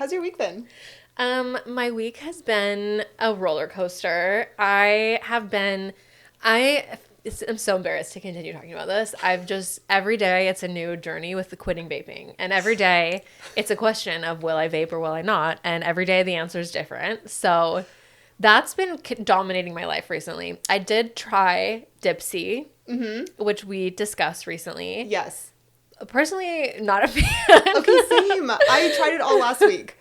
How's your week been? My week has been a roller coaster. I'm so embarrassed to continue talking about this. Every day it's a new journey with the quitting vaping. And every day it's a question of will I vape or will I not? And every day the answer is different. So that's been dominating my life recently. I did try Dipsy, which we discussed recently. Yes. Personally, not a fan. Okay, same. I tried it all last week.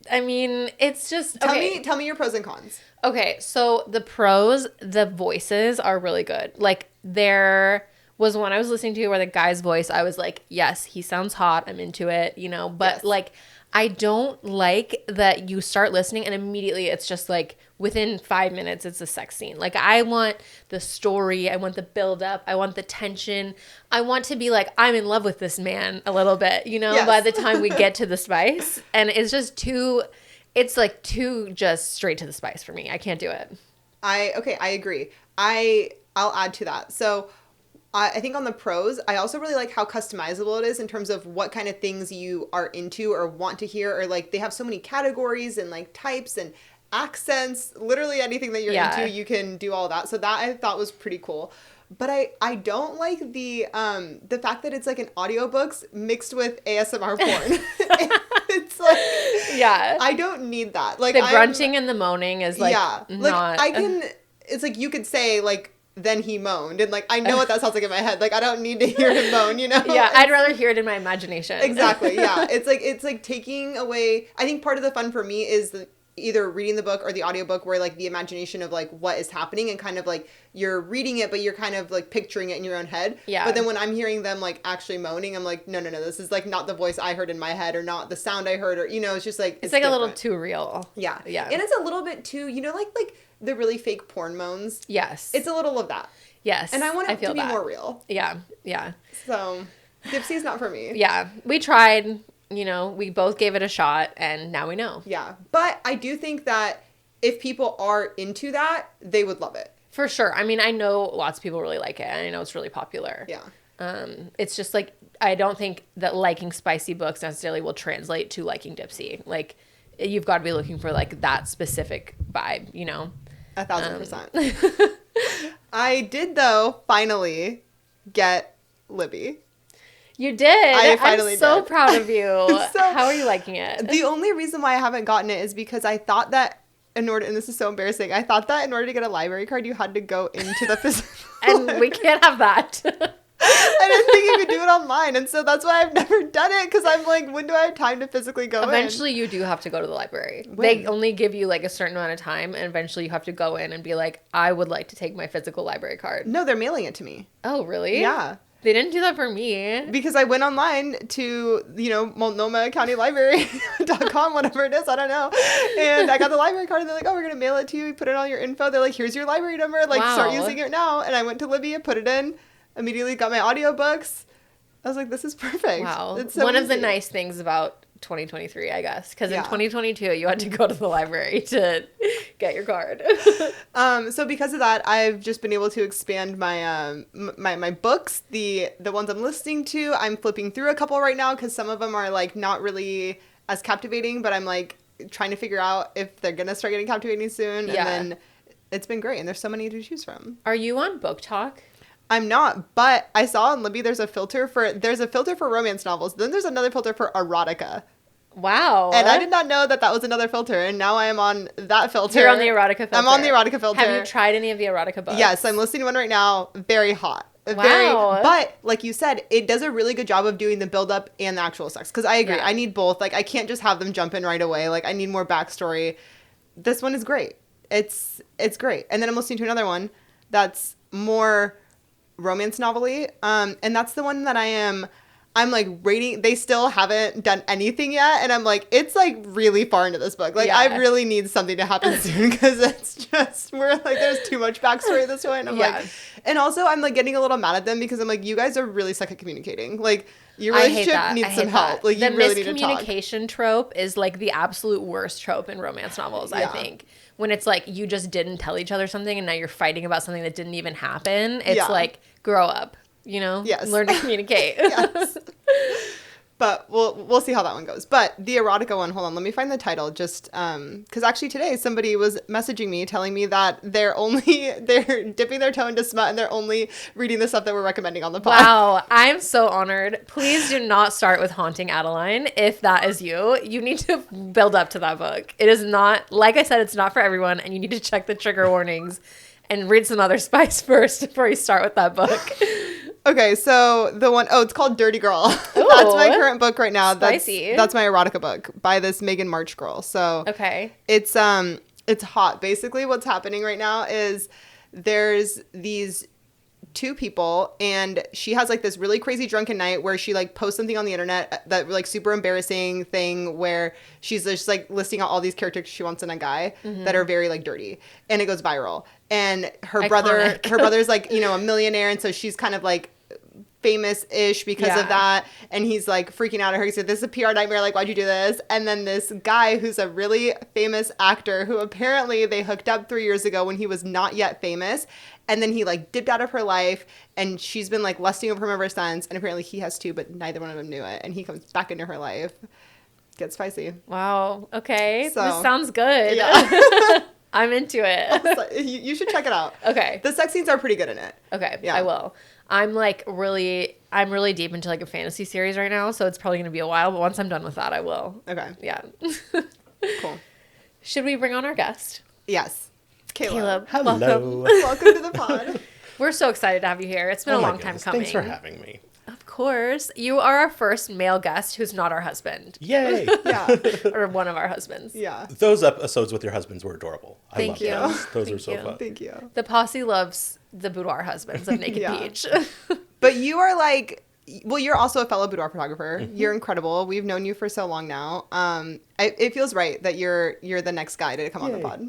I mean, it's just Tell me your pros and cons. Okay, so the pros, the voices are really good. Like, there was one I was listening to where the guy's voice, I was like, yes, he sounds hot. I'm into it, But, Yes. like, I don't like that you start listening and immediately it's just, like, within 5 minutes, it's a sex scene. Like, I want the story. I want the build-up. I want the tension. I want to be like, I'm in love with this man a little bit, Yes. by the time we get to the spice. And it's just too... It's like too just straight to the spice for me. I can't do it. I agree. I'll add to that. So I think on the pros, I also really like how customizable it is in terms of what kind of things you are into or want to hear, or like they have so many categories and like types and accents, literally anything that you're into, you can do all that. So that I thought was pretty cool. But I don't like the fact that it's like an audiobooks mixed with ASMR porn. It's like, yeah, I don't need that. Like the grunting and the moaning is like, yeah, like I can. It's like you could say like, then he moaned, and like I know what that sounds like in my head. Like I don't need to hear him moan, Yeah, I'd rather hear it in my imagination. Exactly. Yeah, it's like taking away. I think part of the fun for me is either reading the book or the audiobook where like the imagination of like what is happening and kind of like you're reading it but you're kind of like picturing it in your own head. Yeah. But then when I'm hearing them like actually moaning, I'm like, no, this is like not the voice I heard in my head or not the sound I heard, or it's just like it's like different. a little too real. Yeah. Yeah. And it's a little bit too, like the really fake porn moans. Yes. It's a little of that. Yes. And I want it to be more real. Yeah. Yeah. So Dipsy's not for me. Yeah. We tried, we both gave it a shot and now we know. Yeah. But I do think that if people are into that, they would love it. For sure. I mean, I know lots of people really like it and I know it's really popular. Yeah. It's just like, I don't think that liking spicy books necessarily will translate to liking Dipsy. Like, you've got to be looking for like that specific vibe, 1,000%. I did though finally get Libby. You did. I finally I'm so did. proud of you. So, how are you liking it? The only reason why I haven't gotten it is because I thought that and this is so embarrassing, I thought that in order to get a library card, you had to go into the physical and we can't have that. I didn't think you could do it online, and so that's why I've never done it, because I'm like, when do I have time to physically go Eventually, you do have to go to the library. When? They only give you like a certain amount of time, and eventually you have to go in and be like, I would like to take my physical library card. No, they're mailing it to me. Oh, really? Yeah. They didn't do that for me. Because I went online to, Multnomah County Library.com, whatever it is, I don't know. And I got the library card, and they're like, oh, we're going to mail it to you. You put in all your info. They're like, here's your library number. Like, Wow. Start using it now. And I went to Libby and put it in. Immediately got my audiobooks. I was like, this is perfect. Wow. It's so One of the easy. nice things about 2023, I guess. Because in Yeah. 2022, you had to go to the library to get your card. So because of that, I've just been able to expand my my books, the ones I'm listening to. I'm flipping through a couple right now because some of them are like not really as captivating, but I'm like trying to figure out if they're gonna start getting captivating soon. Yeah. And then it's been great, and there's so many to choose from. Are you on Book Talk? I'm not, but I saw on Libby there's a filter for romance novels. Then there's another filter for erotica. Wow. And I did not know that was another filter, and now I am on that filter. You're on the erotica filter. I'm on the erotica filter. Have you tried any of the erotica books? Yes, I'm listening to one right now. Very hot. Wow. But like you said, it does a really good job of doing the build up and the actual sex. Because I agree, Yeah. I need both. Like I can't just have them jump in right away. Like I need more backstory. This one is great. It's great. And then I'm listening to another one that's more romance novel-y. And that's the one that I'm like rating. They still haven't done anything yet, and I'm like, it's like really far into this book. Like Yeah. I really need something to happen soon because it's just we're like there's too much backstory at this point. I'm Yeah. like, and also I'm like getting a little mad at them because I'm like, you guys are really suck at communicating. Like your I hate relationship that. needs I some hate help. that. Like you the really need to talk. miscommunication trope is like the absolute worst trope in romance novels, I Yeah. think. When it's like you just didn't tell each other something and now you're fighting about something that didn't even happen. It's Yeah. like grow up, Yes. Learn to communicate. Yes. But we'll see how that one goes. But the erotica one, hold on, let me find the title. Just because actually today somebody was messaging me telling me that they're dipping their toe into smut and they're only reading the stuff that we're recommending on the pod. Wow, I'm so honored. Please do not start with Haunting Adeline. If that is you, you need to build up to that book. It is not, like I said, it's not for everyone, and you need to check the trigger warnings and read some other spice first before you start with that book. Okay, so the one, it's called Dirty Girl. That's my current book right now. Spicy. That's my erotica book by this Megan March girl. So Okay. it's hot. Basically, what's happening right now is there's these two people, and she has like this really crazy drunken night where she like posts something on the internet that like super embarrassing thing where she's just like listing out all these characters she wants in a guy that are very like dirty, and it goes viral. And her brother's like, you know, a millionaire, and so she's kind of like famous-ish because of that, and he's like freaking out at her. He said, this is a PR nightmare, like, why'd you do this? And then this guy who's a really famous actor who apparently they hooked up 3 years ago when he was not yet famous, and then he like dipped out of her life, and she's been like lusting over him ever since, and apparently he has too, but neither one of them knew it, and he comes back into her life. Gets spicy. Wow. Okay. So, this sounds good. Yeah. I'm into it. So, you should check it out. Okay. The sex scenes are pretty good in it. Okay. Yeah. I will. I'm really deep into like a fantasy series right now, so it's probably going to be a while, but once I'm done with that, I will. Okay. Yeah. Cool. Should we bring on our guest? Yes. Caleb. Hello. Welcome. Welcome to the pod. We're so excited to have you here. It's been a long time coming. Thanks for having me. Of course. You are our first male guest who's not our husband. Yay. Yeah. Or one of our husbands. Yeah. Those episodes with your husbands were adorable. Thank you. Those Thank are so you. fun. Thank you. The posse loves the boudoir husbands of Naked Yeah. Peach. But you are like, well, you're also a fellow boudoir photographer. Mm-hmm. You're incredible. We've known you for so long now. It feels right that you're the next guy to come on the Yay. pod.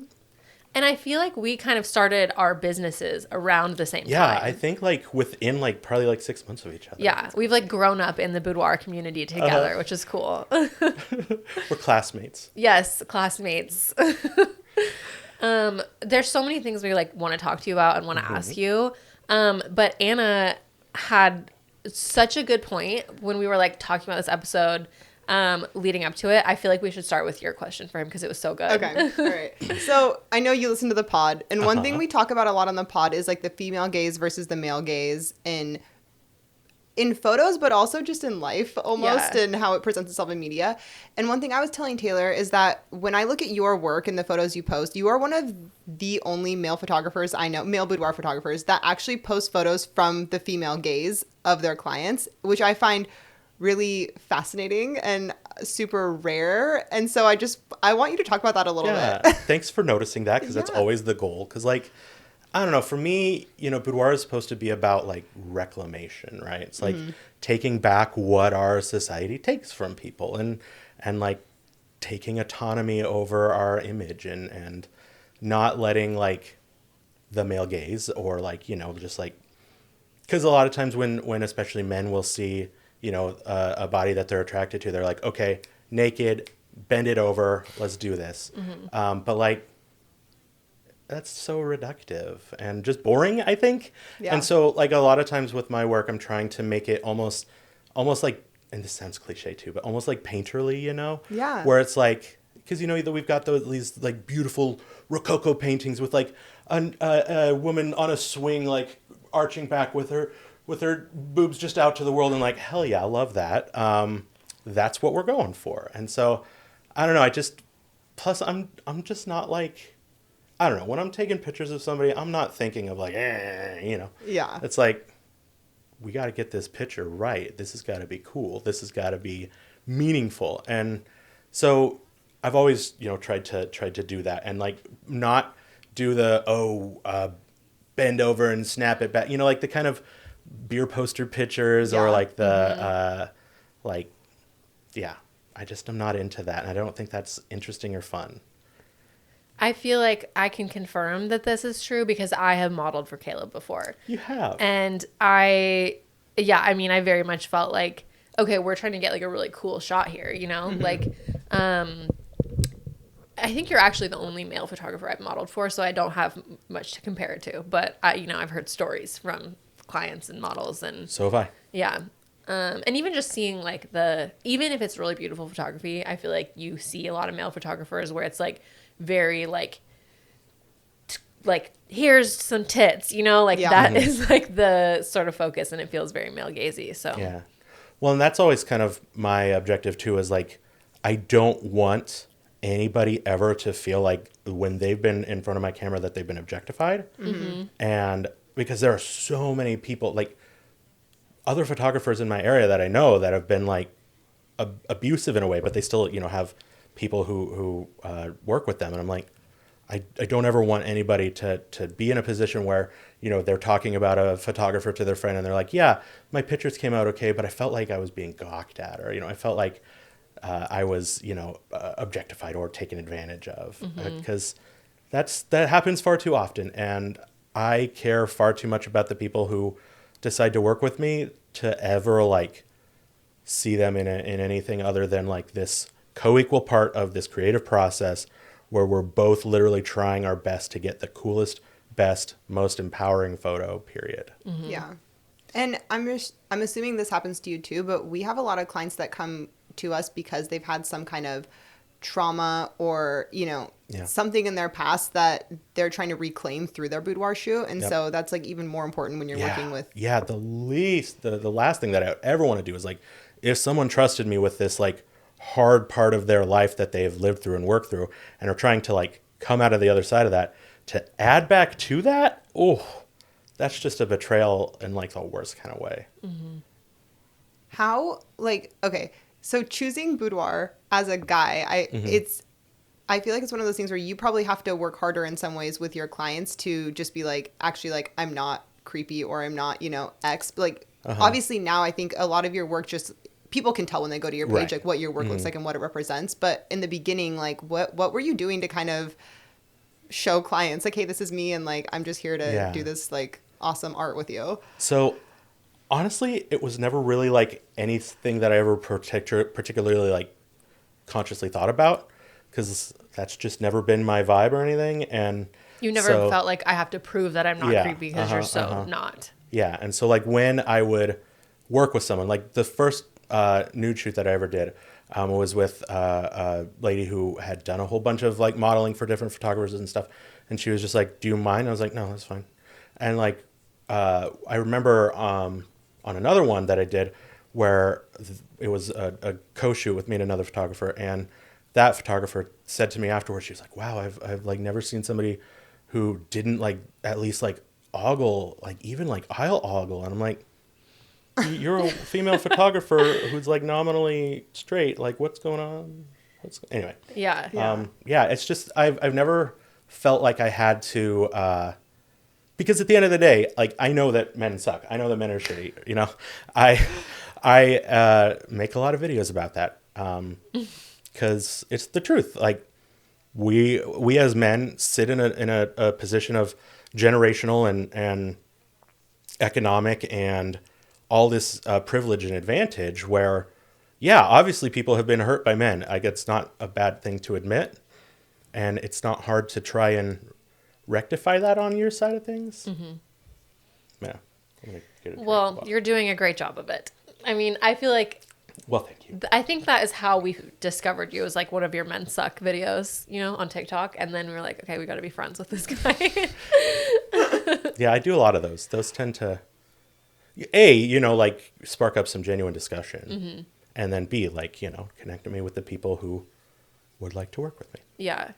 And I feel like we kind of started our businesses around the same Yeah, time. I think like within like probably like 6 months of each other. Yeah, we've like grown up in the boudoir community together, which is cool. We're classmates. Yes, classmates. There's so many things we like want to talk to you about and want to ask you. But Anna had such a good point when we were like talking about this episode leading up to it. I feel like we should start with your question for him because it was so good. Okay. All right. So I know you listen to the pod, and one thing we talk about a lot on the pod is like the female gaze versus the male gaze in photos, but also just in life almost, and how it presents itself in media. And one thing I was telling Taylor is that when I look at your work and the photos you post, you are one of the only male photographers I know, male boudoir photographers, that actually post photos from the female gaze of their clients, which I find really fascinating and super rare. And so I want you to talk about that a little bit. Thanks for noticing that, because that's always the goal. Because like, I don't know, for me, you know, boudoir is supposed to be about like reclamation, right? It's like taking back what our society takes from people, and like taking autonomy over our image, and not letting like the male gaze, or like, you know, just like, because a lot of times when especially men will see, you know, a body that they're attracted to, they're like, okay, naked, bend it over, let's do this. But like, that's so reductive and just boring, I think. Yeah. And so like a lot of times with my work, I'm trying to make it almost like, and this sounds cliche too, but almost like painterly, you know? Yeah. Where it's like, because you know that we've got these like beautiful Rococo paintings with like a woman on a swing, like arching back with her boobs just out to the world, and like, hell yeah, I love that. That's what we're going for. And so I don't know, plus I'm just not like, I don't know, when I'm taking pictures of somebody, I'm not thinking of like, you know. Yeah. It's like, we got to get this picture right. This has got to be cool. This has got to be meaningful. And so I've always, you know, tried to do that, and like not do the bend over and snap it back, you know, like the kind of beer poster pictures, or like the like, yeah, I'm not into that, and I don't think that's interesting or fun. I feel like I can confirm that this is true because I have modeled for Caleb before. You have. And I very much felt like, okay, we're trying to get like a really cool shot here, you know? Like, I think you're actually the only male photographer I've modeled for, so I don't have much to compare it to. But I've heard stories from clients and models, and So have I. yeah. And even just seeing like even if it's really beautiful photography, I feel like you see a lot of male photographers where it's like very like here's some tits, you know, like Yeah. that is like the sort of focus, and it feels very male gazy. So Yeah. Well, and that's always kind of my objective too, is like, I don't want anybody ever to feel like when they've been in front of my camera that they've been objectified. And because there are so many people, like other photographers in my area that I know that have been like abusive in a way, but they still, you know, have people who work with them. And I'm like, I don't ever want anybody to be in a position where, you know, they're talking about a photographer to their friend and they're like, yeah, my pictures came out okay, but I felt like I was being gawked at, or, you know, I felt like I was, you know, objectified or taken advantage of, because that happens far too often. And I care far too much about the people who decide to work with me to ever like see them in anything other than like this co-equal part of this creative process where we're both literally trying our best to get the coolest, best, most empowering photo, period. Yeah. And I'm assuming this happens to you too, but we have a lot of clients that come to us because they've had some kind of trauma or, you know, something in their past that they're trying to reclaim through their boudoir shoot. And so that's like even more important when you're working with. Yeah, the last thing that I ever want to do is like, if someone trusted me with this like hard part of their life that they've lived through and worked through and are trying to like come out of the other side of that, to add back to that, that's just a betrayal in like the worst kind of way. How, like, okay, so choosing boudoir as a guy, I feel like it's one of those things where you probably have to work harder in some ways with your clients to just be like, actually, like, I'm not creepy or I'm not, you know, X. But like, obviously now I think a lot of your work just, people can tell when they go to your page, like what your work looks like and what it represents. But in the beginning, like, what were you doing to kind of show clients like, hey, this is me, and like, I'm just here to do this like awesome art with you? So honestly, it was never really like anything that I ever particularly like consciously thought about, because that's just never been my vibe or anything. And you never felt like I have to prove that I'm not creepy because you're so not. Yeah. And so like when I would work with someone, like the first nude shoot that I ever did was with a lady who had done a whole bunch of like modeling for different photographers and stuff. And she was just like, do you mind? I was like, no, that's fine. And like, I remember on another one that I did where it was a co-shoot with me and another photographer, and that photographer said to me afterwards, she was like, wow, I've like never seen somebody who didn't like at least like ogle, like even like I'll ogle. And I'm like, you're a female photographer who's like nominally straight, like what's going on? Anyway. Yeah. It's just I've never felt like I had to because at the end of the day, like, I know that men suck. I know that men are shitty. You know, I make a lot of videos about that because it's the truth. Like, we as men sit in a position of generational and economic and all this privilege and advantage where, obviously people have been hurt by men. Like, it's not a bad thing to admit, and it's not hard to try and rectify that on your side of things. Yeah. Well, you're doing a great job of it. I mean, I feel like, well, thank you. I think that is how we discovered you, as like one of your men suck videos, you know, on TikTok. And then we were like, okay, we got to be friends with this guy. Yeah, I do a lot of those. Those tend to, A, you know, like spark up some genuine discussion. And then B, like, you know, connect me with the people who would like to work with me. Yeah.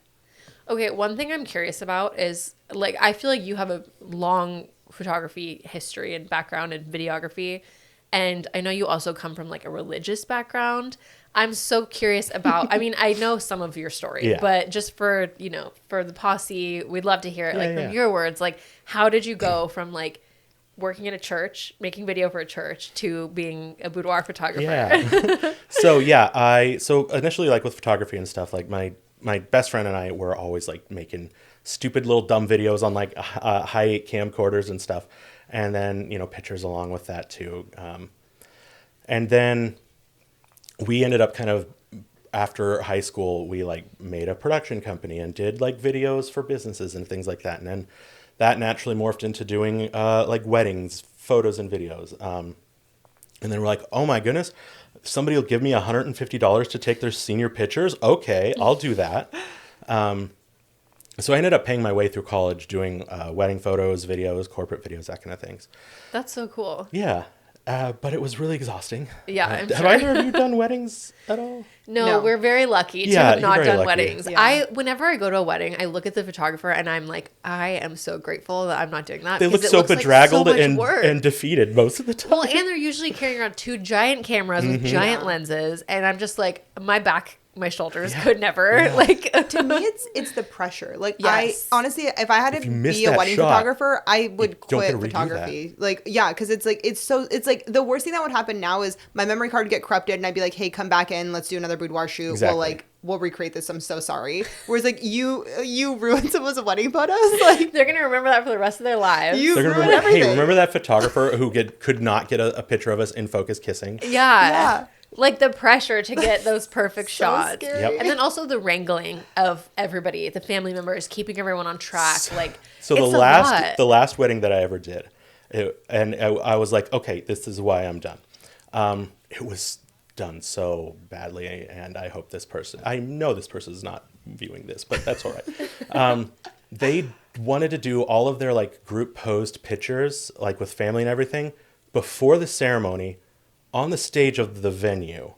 Okay, one thing I'm curious about is, like, I feel like you have a long photography history and background in videography, and I know you also come from, like, a religious background. I'm so curious about, I mean, I know some of your story, but just for, you know, for the posse, we'd love to hear it, from your words. Like, how did you go from, like, working in a church, making video for a church, to being a boudoir photographer? Yeah. So initially, like, with photography and stuff, like, my best friend and I were always like making stupid little dumb videos on like high camcorders and stuff. And then, you know, pictures along with that too. And then we ended up kind of, after high school, we like made a production company and did like videos for businesses and things like that. And then that naturally morphed into doing like weddings, photos and videos. And then we're like, oh my goodness, somebody will give me $150 to take their senior pictures. Okay, I'll do that. So I ended up paying my way through college doing wedding photos, videos, corporate videos, that kind of things. That's so cool. Yeah. But it was really exhausting. Yeah, I'm Have sure. either of you done weddings at all? No, we're very lucky to Yeah, have you're not very done lucky. weddings. Yeah. Whenever I go to a wedding, I look at the photographer and I'm like, I am so grateful that I'm not doing that. They look because it so looks like bedraggled so much and, work. and defeated most of the time. Well, and they're usually carrying around 2 giant cameras Mm-hmm. with giant lenses, and I'm just like, my shoulders could never like. To me, it's the pressure. Like Yes. I honestly, if I had to you miss be a that wedding shot, photographer, I would don't get quit to redo photography. Like, yeah, because it's like the worst thing that would happen now is my memory card would get corrupted, and I'd be like, hey, come back in, let's do another boudoir shoot. Exactly. We'll recreate this. I'm so sorry. Whereas like you ruined someone's wedding photos. Like They're gonna remember that for the rest of their lives. you They're gonna ruined remember, everything. hey, remember that photographer who could not get a picture of us in focus kissing? Yeah. Yeah. Like the pressure to get those perfect So shots. scary. Yep. And then also the wrangling of everybody, the family members, keeping everyone on track. Like, So it's the last wedding that I ever did, I was like, okay, this is why I'm done. It was done so badly, and I know this person is not viewing this, but that's all right. They wanted to do all of their like group posed pictures, like with family and everything, before the ceremony, on the stage of the venue.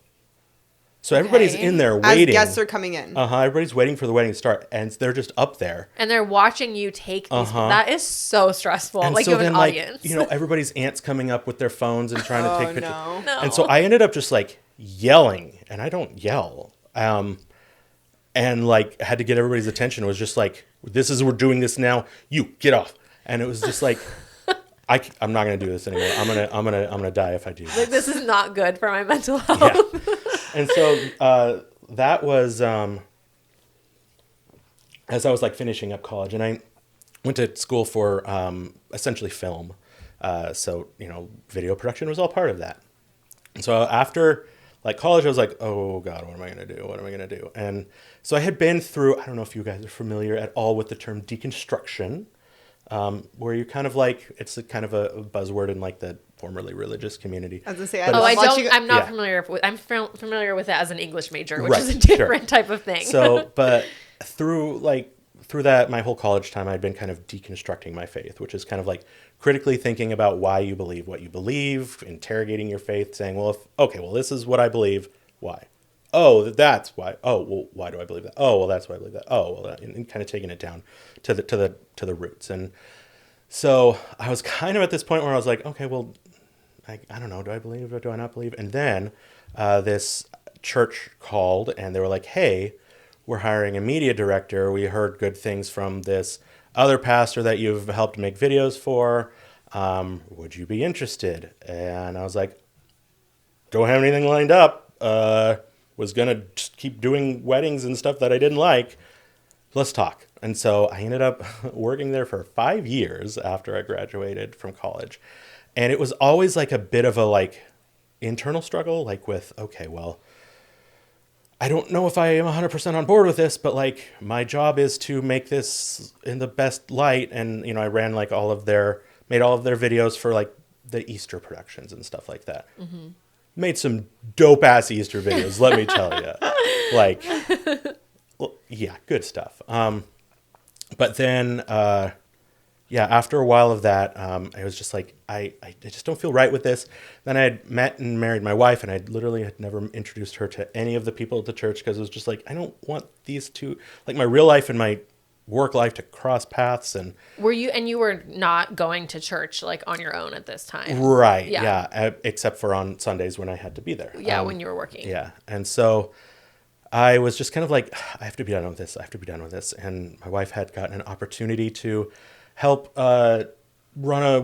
So everybody's Okay. in there As waiting. guests are coming in. Everybody's waiting for the wedding to start, and they're just up there. And they're watching you take these. That is so stressful. And Like, so you have then, an audience. everybody's aunt's coming up with their phones and trying to take pictures. No. No. And so I ended up just like yelling, and I don't yell. And like had to get everybody's attention. It was just like, we're doing this now. You get off. And it was just like, I'm not gonna do this anymore. I'm gonna die if I do Like, this. this is not good for my mental health. Yeah. And so that was as I was like finishing up college, and I went to school for essentially film. So video production was all part of that. And so after like college, I was like, oh God, what am I going to do? What am I going to do? And so I had been through, I don't know if you guys are familiar at all with the term deconstruction, where you kind of like, it's a kind of a buzzword in like the formerly religious community. I was gonna say, But Oh, I it's- don't. I'm not Yeah. familiar with. I'm familiar with it as an English major, which Right, is a sure. different type of thing. So, but through that, my whole college time, I'd been kind of deconstructing my faith, which is kind of like critically thinking about why you believe what you believe, interrogating your faith, saying, well, this is what I believe. Why? Oh, that's why. Oh, well, why do I believe that? Oh, well, that's why I believe that. Oh, well, and kind of taking it down to the roots. And so I was kind of at this point where I was like, okay, well, I don't know. Do I believe or do I not believe? And then this church called and they were like, hey, we're hiring a media director. We heard good things from this other pastor that you've helped make videos for. Would you be interested? And I was like, don't have anything lined up. Was going to just keep doing weddings and stuff that I didn't like. Let's talk. And so I ended up working there for 5 years after I graduated from college. And it was always like a bit of a like internal struggle, like with, okay, well, I don't know if I am 100% on board with this, but like my job is to make this in the best light. And, I ran like made all of their videos for like the Easter productions and stuff like that. Mm-hmm. Made some dope ass Easter videos, let me tell you. Like, well, yeah, good stuff. But then, after a while of that, I was just like, I just don't feel right with this. Then I had met and married my wife, and I literally had never introduced her to any of the people at the church because it was just like, I don't want these two, like my real life and my work life to cross paths. And you were not going to church like on your own at this time? right, Yeah. yeah, except for on Sundays when I had to be there. Yeah, when you were working. Yeah, and so I was just kind of like, I have to be done with this. I have to be done with this. And my wife had gotten an opportunity to help run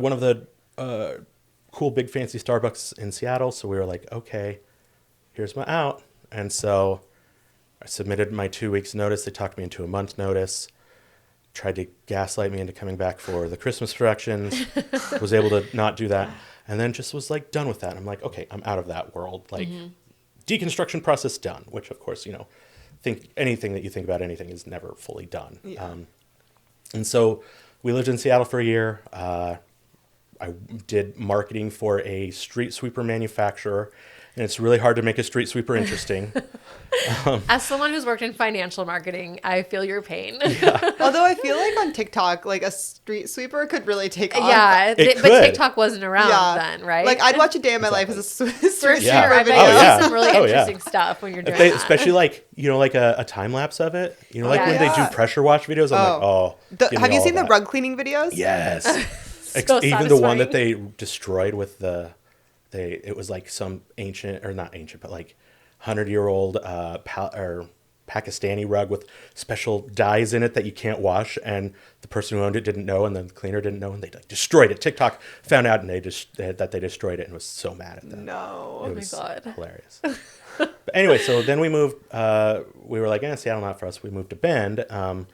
one of the cool big fancy Starbucks in Seattle. So we were like, okay, here's my out. And so I submitted my 2 weeks notice. They talked me into a month notice, tried to gaslight me into coming back for the Christmas productions, was able to not do that. And then just was like done with that. I'm like, okay, I'm out of that world. Like deconstruction process done, which of course, think anything that you think about anything is never fully done. Yeah. And so we lived in Seattle for a year. I I did marketing for a street sweeper manufacturer, and it's really hard to make a street sweeper interesting. As someone who's worked in financial marketing, I feel your pain. Although I feel like on TikTok, like a street sweeper could really take off. Yeah, It but could. TikTok wasn't around Yeah. then, right? Like I'd watch a day of my life as a street Yeah. sweeper I bet video. you Oh, yeah. see some really Oh, yeah. interesting stuff when you're doing If they, that. especially like, you know, like a time lapse of it, you know, like Yeah. when they Yeah. do pressure wash videos, I'm like, oh, give me Have you all seen of the that. rug cleaning videos? Yes. So Even the one satisfying. that they destroyed with it was like some ancient, or not ancient, but like 100-year-old Pakistani rug with special dyes in it that you can't wash, and the person who owned it didn't know, and then the cleaner didn't know, and they like destroyed it. TikTok found out, and that they destroyed it, and was so mad at them. No. It my was God. hilarious. But anyway, so then we moved. We were like, Seattle not for us. We moved to Bend, and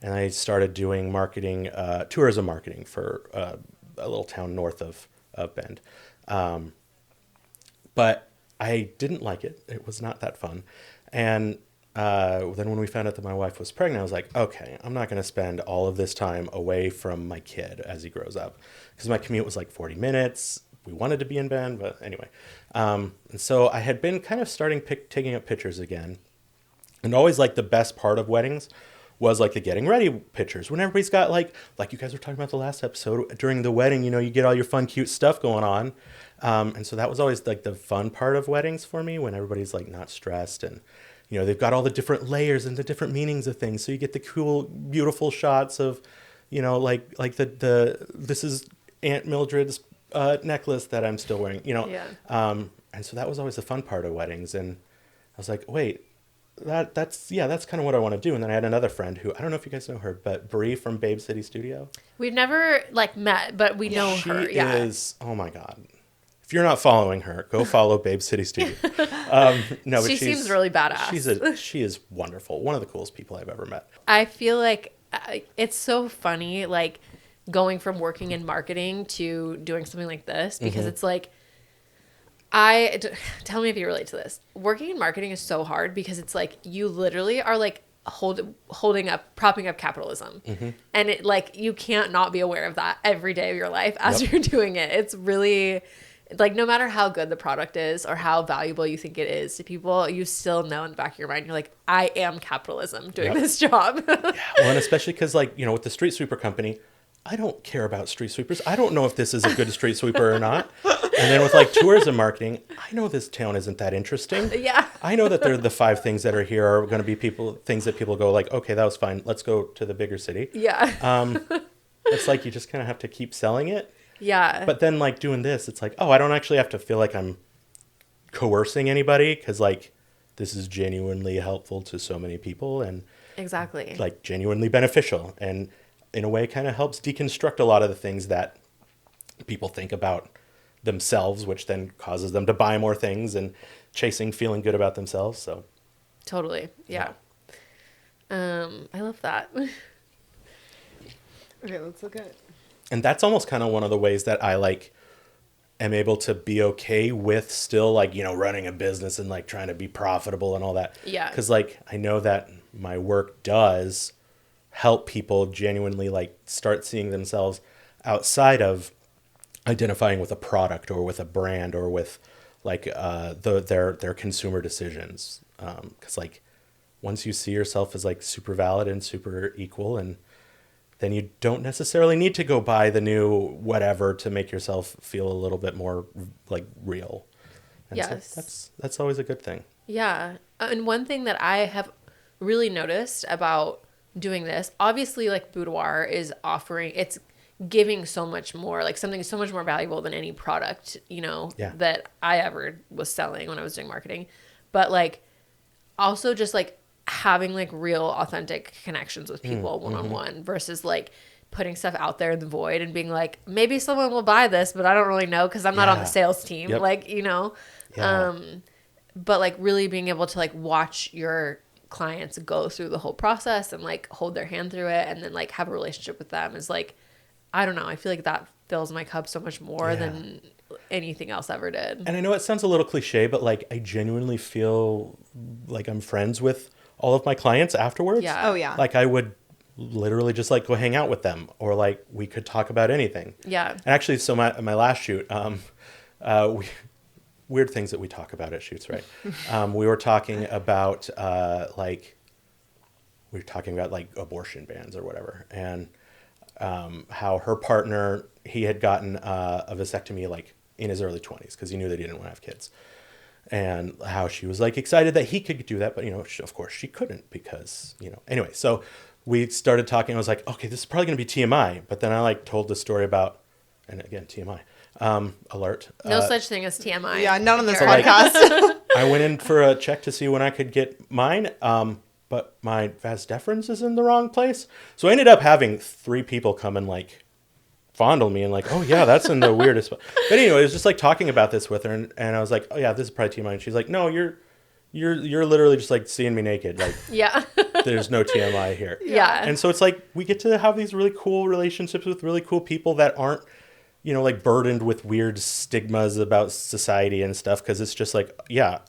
I started doing marketing, tourism marketing for a little town north of Bend. But I didn't like it. It was not that fun. And then when we found out that my wife was pregnant, I was like, okay, I'm not going to spend all of this time away from my kid as he grows up. Because my commute was like 40 minutes. We wanted to be in Bend, but anyway. And so I had been kind of starting taking up pictures again. And always like the best part of weddings was like the getting ready pictures. When everybody's got like you guys were talking about the last episode, during the wedding, you know, you get all your fun, cute stuff going on. And so that was always like the fun part of weddings for me, when everybody's like not stressed, and, you know, they've got all the different layers and the different meanings of things. So you get the cool, beautiful shots of, you know, like this is Aunt Mildred's necklace that I'm still wearing, you know? Yeah. And so that was always the fun part of weddings. And I was like, wait, that's kind of what I want to do. And then I had another friend who, I don't know if you guys know her, but Brie from Babe City Studio. We've never like met, but we know She her. Yeah. is, oh my God. If you're not following her, go follow Babe City Studio. No, but She seems really badass. She is wonderful. One of the coolest people I've ever met. I feel like it's so funny, like going from working in marketing to doing something like this, because it's like, tell me if you relate to this. Working in marketing is so hard because it's like you literally are like propping up capitalism, and it like you can't not be aware of that every day of your life as you're doing it. It's really like, no matter how good the product is or how valuable you think it is to people, you still know in the back of your mind, you're like, I am capitalism doing this job. Well, and especially because, like, you know, with the street sweeper company, I don't care about street sweepers. I don't know if this is a good street sweeper or not. And then with like tourism marketing, I know this town isn't that interesting. Yeah. I know that the 5 things that are here are going to be things that people go like, okay, that was fine. Let's go to the bigger city. Yeah. It's like you just kind of have to keep selling it. Yeah. But then like doing this, it's like, oh, I don't actually have to feel like I'm coercing anybody, because like this is genuinely helpful to so many people, and exactly. like genuinely beneficial, and in a way kind of helps deconstruct a lot of the things that people think about themselves, which then causes them to buy more things and chasing feeling good about themselves. So Totally. Yeah. I love that. Okay, let's look at. and that's almost kind of one of the ways that I like am able to be okay with still, like, you know, running a business and like trying to be profitable and all that. Yeah. Because like I know that my work does help people genuinely like start seeing themselves outside of identifying with a product or with a brand or with like their consumer decisions. Because like once you see yourself as like super valid and super equal, and then you don't necessarily need to go buy the new whatever to make yourself feel a little bit more like real. And so Yes. that's always a good thing. Yeah. And one thing that I have really noticed about doing this, obviously, like Boudoir is offering, it's giving so much more, like something so much more valuable than any product, you know, Yeah. that I ever was selling when I was doing marketing. But like also just like having like real authentic connections with people one-on-one versus like putting stuff out there in the void and being like, maybe someone will buy this, but I don't really know because I'm not on the Yeah. sales team. Yep. Like, you know, Yeah. but like really being able to like watch your clients go through the whole process and like hold their hand through it and then like have a relationship with them is like, I don't know. I feel like that fills my cup so much more Yeah. than anything else ever did. And I know it sounds a little cliche, but like I genuinely feel like I'm friends with all of my clients afterwards. Yeah. Oh yeah. Like I would literally just like go hang out with them, or like we could talk about anything. Yeah. And actually, so my last shoot, weird things that we talk about at shoots, right? We were talking about like abortion bans or whatever, and how her partner, he had gotten a vasectomy like in his early 20s because he knew that he didn't want to have kids, and how she was like excited that he could do that, but of course she couldn't because anyway. So we started talking. I was like, okay, this is probably going to be TMI, but then I like told the story about, and again TMI alert. No such thing as TMI. Yeah, not on this Here. podcast. I went in for a check to see when I could get mine, but my vas deferens is in the wrong place. So I ended up having 3 people come and like fondle me and like, oh yeah, that's in the weirdest spot. But anyway, it was just like talking about this with her, and I was like, oh yeah, this is probably TMI. And she's like, no, you're literally just like seeing me naked. Like, Yeah. there's no TMI here. Yeah. And so it's like we get to have these really cool relationships with really cool people that aren't, like burdened with weird stigmas about society and stuff. Cause it's just like, yeah,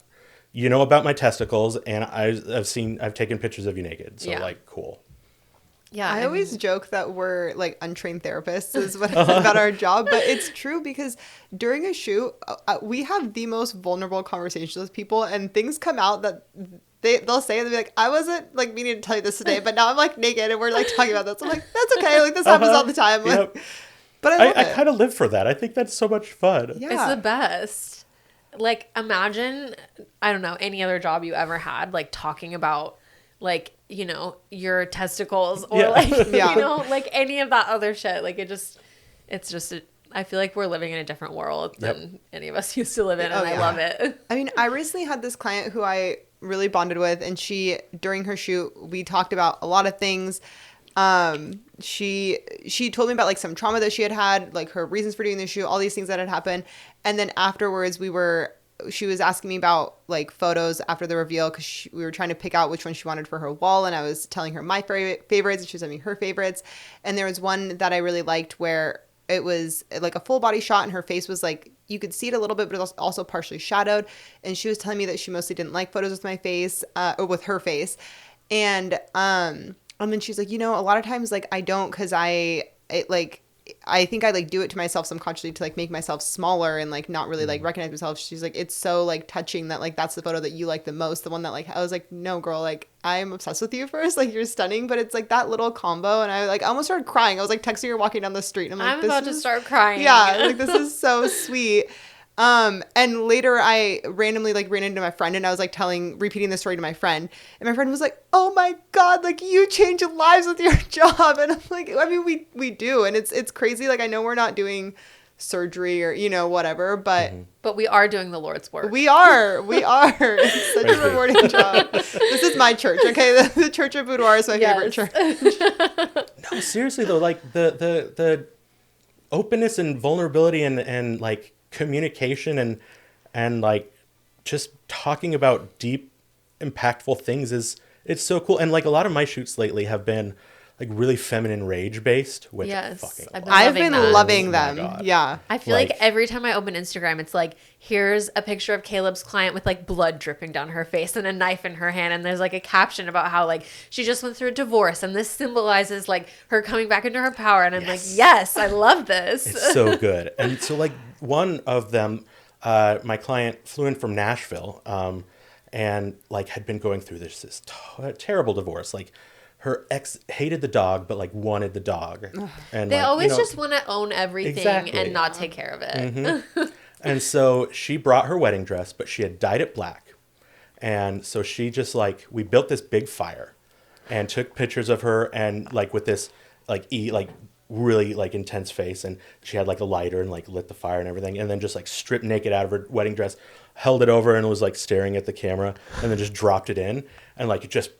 about my testicles, and I've taken pictures of you naked. So like, cool. Yeah. I always joke that we're like untrained therapists is what about our job, but it's true because during a shoot, we have the most vulnerable conversations with people, and things come out that they'll say, and they'll be like, I wasn't like meaning to tell you this today, but now I'm like naked and we're like talking about this. I'm like, that's okay. Like this happens all the time. Like, Yep. but I kind of live for that. I think that's so much fun. Yeah. It's the best. Like, imagine, I don't know, any other job you ever had, like talking about like, your testicles or like any of that other shit. Like I feel like we're living in a different world than any of us used to live in, and I love it. I mean, I recently had this client who I really bonded with, and during her shoot, we talked about a lot of things. She told me about like some trauma that she had, like her reasons for doing the shoot, all these things that had happened. And then afterwards she was asking me about like photos after the reveal, because we were trying to pick out which one she wanted for her wall, and I was telling her my favorites, and she was telling me her favorites. And there was one that I really liked where it was like a full body shot, and her face was like, you could see it a little bit, but it was also partially shadowed. And she was telling me that she mostly didn't like photos with my face, or with her face. And then she's like, a lot of times like I don't, because I think I like do it to myself subconsciously to like make myself smaller and like not really like recognize myself. She's like, it's so like touching that like that's the photo that you like the most, the one that like I was like, no girl, like I'm obsessed with you first, like you're stunning. But it's like that little combo, and I almost started crying. I was like texting her walking down the street, and I'm about to start crying. Yeah, like this is so sweet. And later I randomly like ran into my friend, and I was like repeating the story to my friend, and my friend was like, oh my God, like you change lives with your job. And I'm like, I mean, we do. And it's crazy. Like, I know we're not doing surgery or, whatever, but we are doing the Lord's work. we are. It's such a rewarding job. This is my church. Okay. The Church of Boudoir is my favorite church. No, seriously though, like the openness and vulnerability and like communication and like just talking about deep, impactful things it's so cool. And like a lot of my shoots lately have been like really feminine rage based, which Yes, I've been loving Oh them. God. Yeah. I feel like every time I open Instagram, it's like, here's a picture of Caleb's client with like blood dripping down her face and a knife in her hand. And there's like a caption about how like she just went through a divorce, and this symbolizes like her coming back into her power. And I'm like, yes, I love this. It's so good. And so like one of them, my client flew in from Nashville, and like had been going through this terrible divorce. Like her ex hated the dog, but like wanted the dog. And They like, always just want to own everything Exactly. and not take care of it. And so she brought her wedding dress, but she had dyed it black. And so she just like, we built this big fire and took pictures of her, and like with this like really like intense face, and she had like a lighter and like lit the fire and everything, and then just like stripped naked out of her wedding dress, held it over, and was like staring at the camera, and then just dropped it in, and like it just,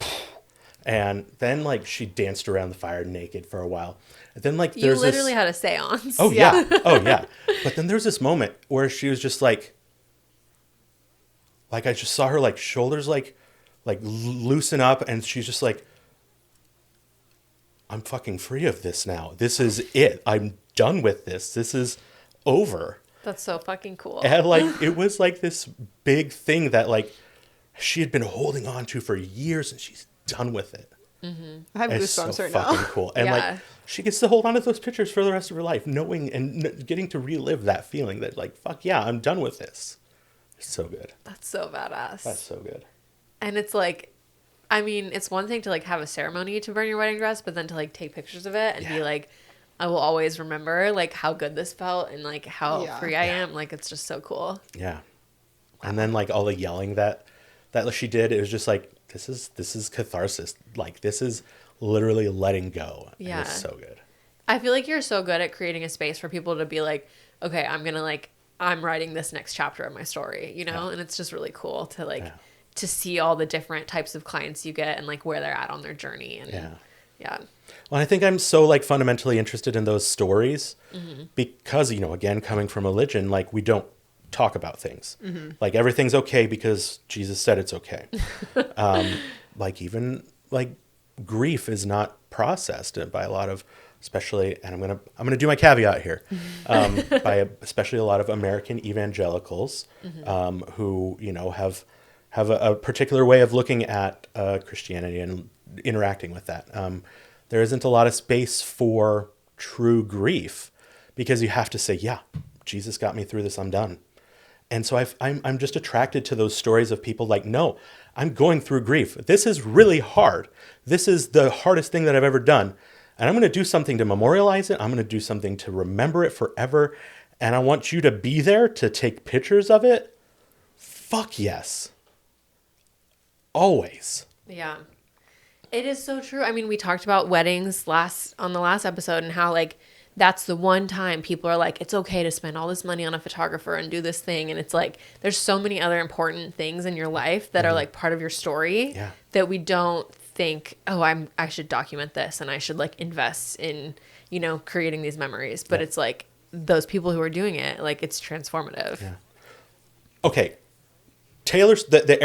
and then like she danced around the fire naked for a while. And then like You there's literally this, had a seance. oh yeah, oh yeah. But then there's this moment where she was just like I just saw her like shoulders like loosen up, and she's just like, I'm fucking free of this now. This is it. I'm done with this. This is over. That's so fucking cool. And like it was like this big thing that like she had been holding on to for years, and she's done with it. I have It's so goosebumps right fucking now. cool. And Yeah. like she gets to hold on to those pictures for the rest of her life, knowing and getting to relive that feeling that like, fuck yeah, I'm done with this. It's so good. That's so badass. That's so good. And it's like, I mean, it's one thing to like have a ceremony to burn your wedding dress, but then to like take pictures of it and be Yeah. like, I will always remember like how good this felt and like how Yeah. free I am. Like it's just so cool. Yeah. And then like all the yelling that she did, it was just like, this is catharsis. Like this is literally letting go. And Yeah. it's so good. I feel like you're so good at creating a space for people to be like, okay, I'm writing this next chapter of my story, you know? Yeah. And it's just really cool to like, Yeah. to see all the different types of clients you get and like where they're at on their journey. And Yeah. yeah. Well, I think I'm so like fundamentally interested in those stories because, you know, again, coming from religion, like we don't talk about things. Like everything's okay because Jesus said it's okay. Like even like grief is not processed by a lot of, especially, and I'm gonna do my caveat here, especially a lot of American evangelicals who, you know, have a particular way of looking at Christianity and interacting with that. There isn't a lot of space for true grief because you have to say, yeah, Jesus got me through this, I'm done. And so I'm just attracted to those stories of people like, no, I'm going through grief. This is really hard. This is the hardest thing that I've ever done. And I'm going to do something to memorialize it. I'm going to do something to remember it forever. And I want you to be there to take pictures of it. Fuck yes. Always. Yeah. It is so true. I mean, we talked about weddings on the last episode and how like that's the one time people are like, it's okay to spend all this money on a photographer and do this thing. And it's like, there's so many other important things in your life that are like part of your story Yeah. that we don't think, oh, I should document this and I should like invest in, you know, creating these memories. But it's like those people who are doing it, like it's transformative. Yeah. Okay. The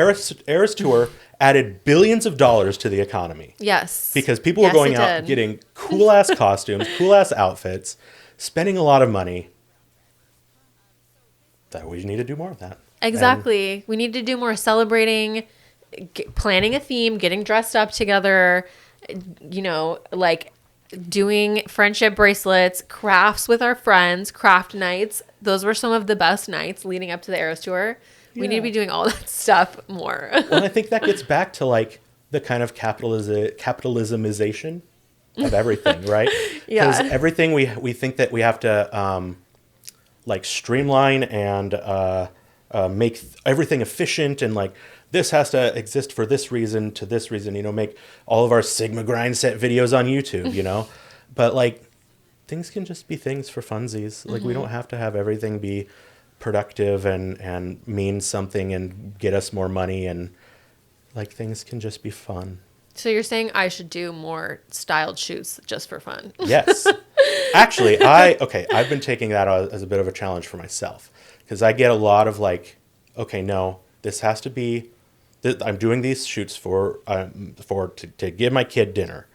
Eras Tour added billions of dollars to the economy. Yes. Because people were Yes, going it out did. getting cool ass costumes, cool ass outfits, spending a lot of money. That we need to do more of that. Exactly. We need to do more celebrating, planning a theme, getting dressed up together, you know, like doing friendship bracelets, crafts with our friends, craft nights. Those were some of the best nights leading up to the Eras Tour. We need to be doing all that stuff more. Well, I think that gets back to like the kind of capitalismization of everything, right? Yeah. Because everything we think that we have to like streamline and make everything efficient and like this has to exist for this reason to this reason, you know, make all of our Sigma grind set videos on YouTube, you know, but like things can just be things for funsies. Like we don't have to have everything be productive and mean something and get us more money, and like things can just be fun. So you're saying I should do more styled shoots just for fun? Yes. Actually, I've been taking that as a bit of a challenge for myself because I get a lot of like, okay, no, this has to be, I'm doing these shoots to give my kid dinner.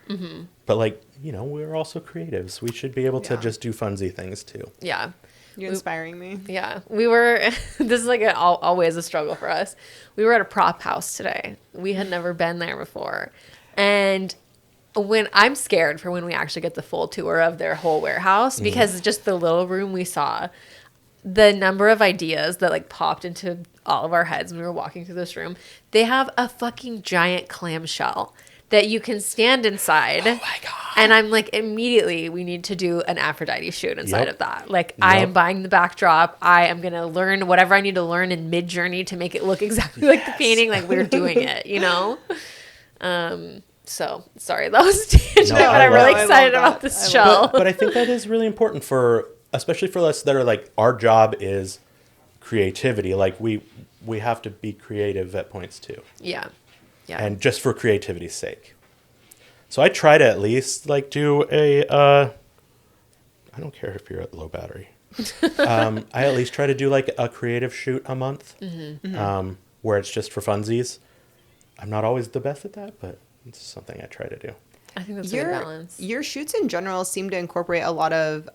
But like, you know, we're also creatives. We should be able to Yeah. just do funsy things too. Yeah. You're inspiring me. Yeah, we were, this is like always a struggle for us. We were at a prop house today. We had never been there before. And I'm scared for when we actually get the full tour of their whole warehouse because just the little room we saw, the number of ideas that like popped into all of our heads when we were walking through this room. They have a fucking giant clamshell that you can stand inside. Oh my God. And I'm like, immediately, we need to do an Aphrodite shoot inside Yep. of that. Like, I am Yep. buying the backdrop. I am going to learn whatever I need to learn in Mid-Journey to make it look exactly like the painting. Like, we're doing it, you know? So, sorry, that was a tangent, No, but I I'm love really it. excited I love about that. this I love shell. But I think that is really important especially for us that are like, our job is creativity. Like we have to be creative at points too. Yeah. Yeah. And just for creativity's sake. So I try to at least like do I don't care if you're at low battery. I at least try to do like a creative shoot a month, where it's just for funsies. I'm not always the best at that, but it's something I try to do. I think that's a good balance. Your shoots in general seem to incorporate a lot of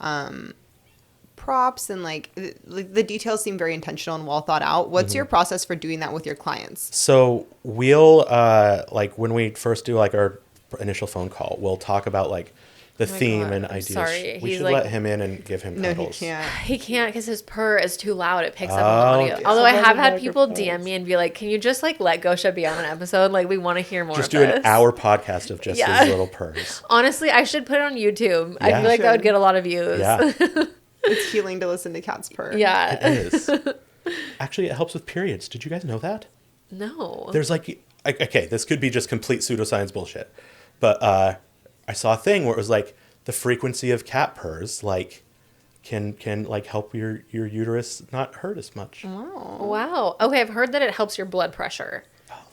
props and like the details seem very intentional and well thought out. What's your process for doing that with your clients? So we'll like when we first do like our initial phone call, we'll talk about like the Oh my theme God, and I'm ideas. sorry. We He's should like- let him in and give him No, he cuddles. can't. He can't because his purr is too loud. It picks up Oh, on audio. okay. Although I So have the had people microphones. DM me and be like, "Can you just like let Gosha be on an episode? Like we want to hear more." Just of do this. an hour podcast of just Yeah. his little purrs. Honestly, I should put it on YouTube. I Yeah. feel like that would Should. get a lot of views. Yeah, It's healing to listen to cats purr. Yeah. it is. Actually, it helps with periods. Did you guys know that? No. There's like, okay, this could be just complete pseudoscience bullshit, but I saw a thing where it was like the frequency of cat purrs like can like help your uterus not hurt as much. Wow. Okay, I've heard that it helps your blood pressure.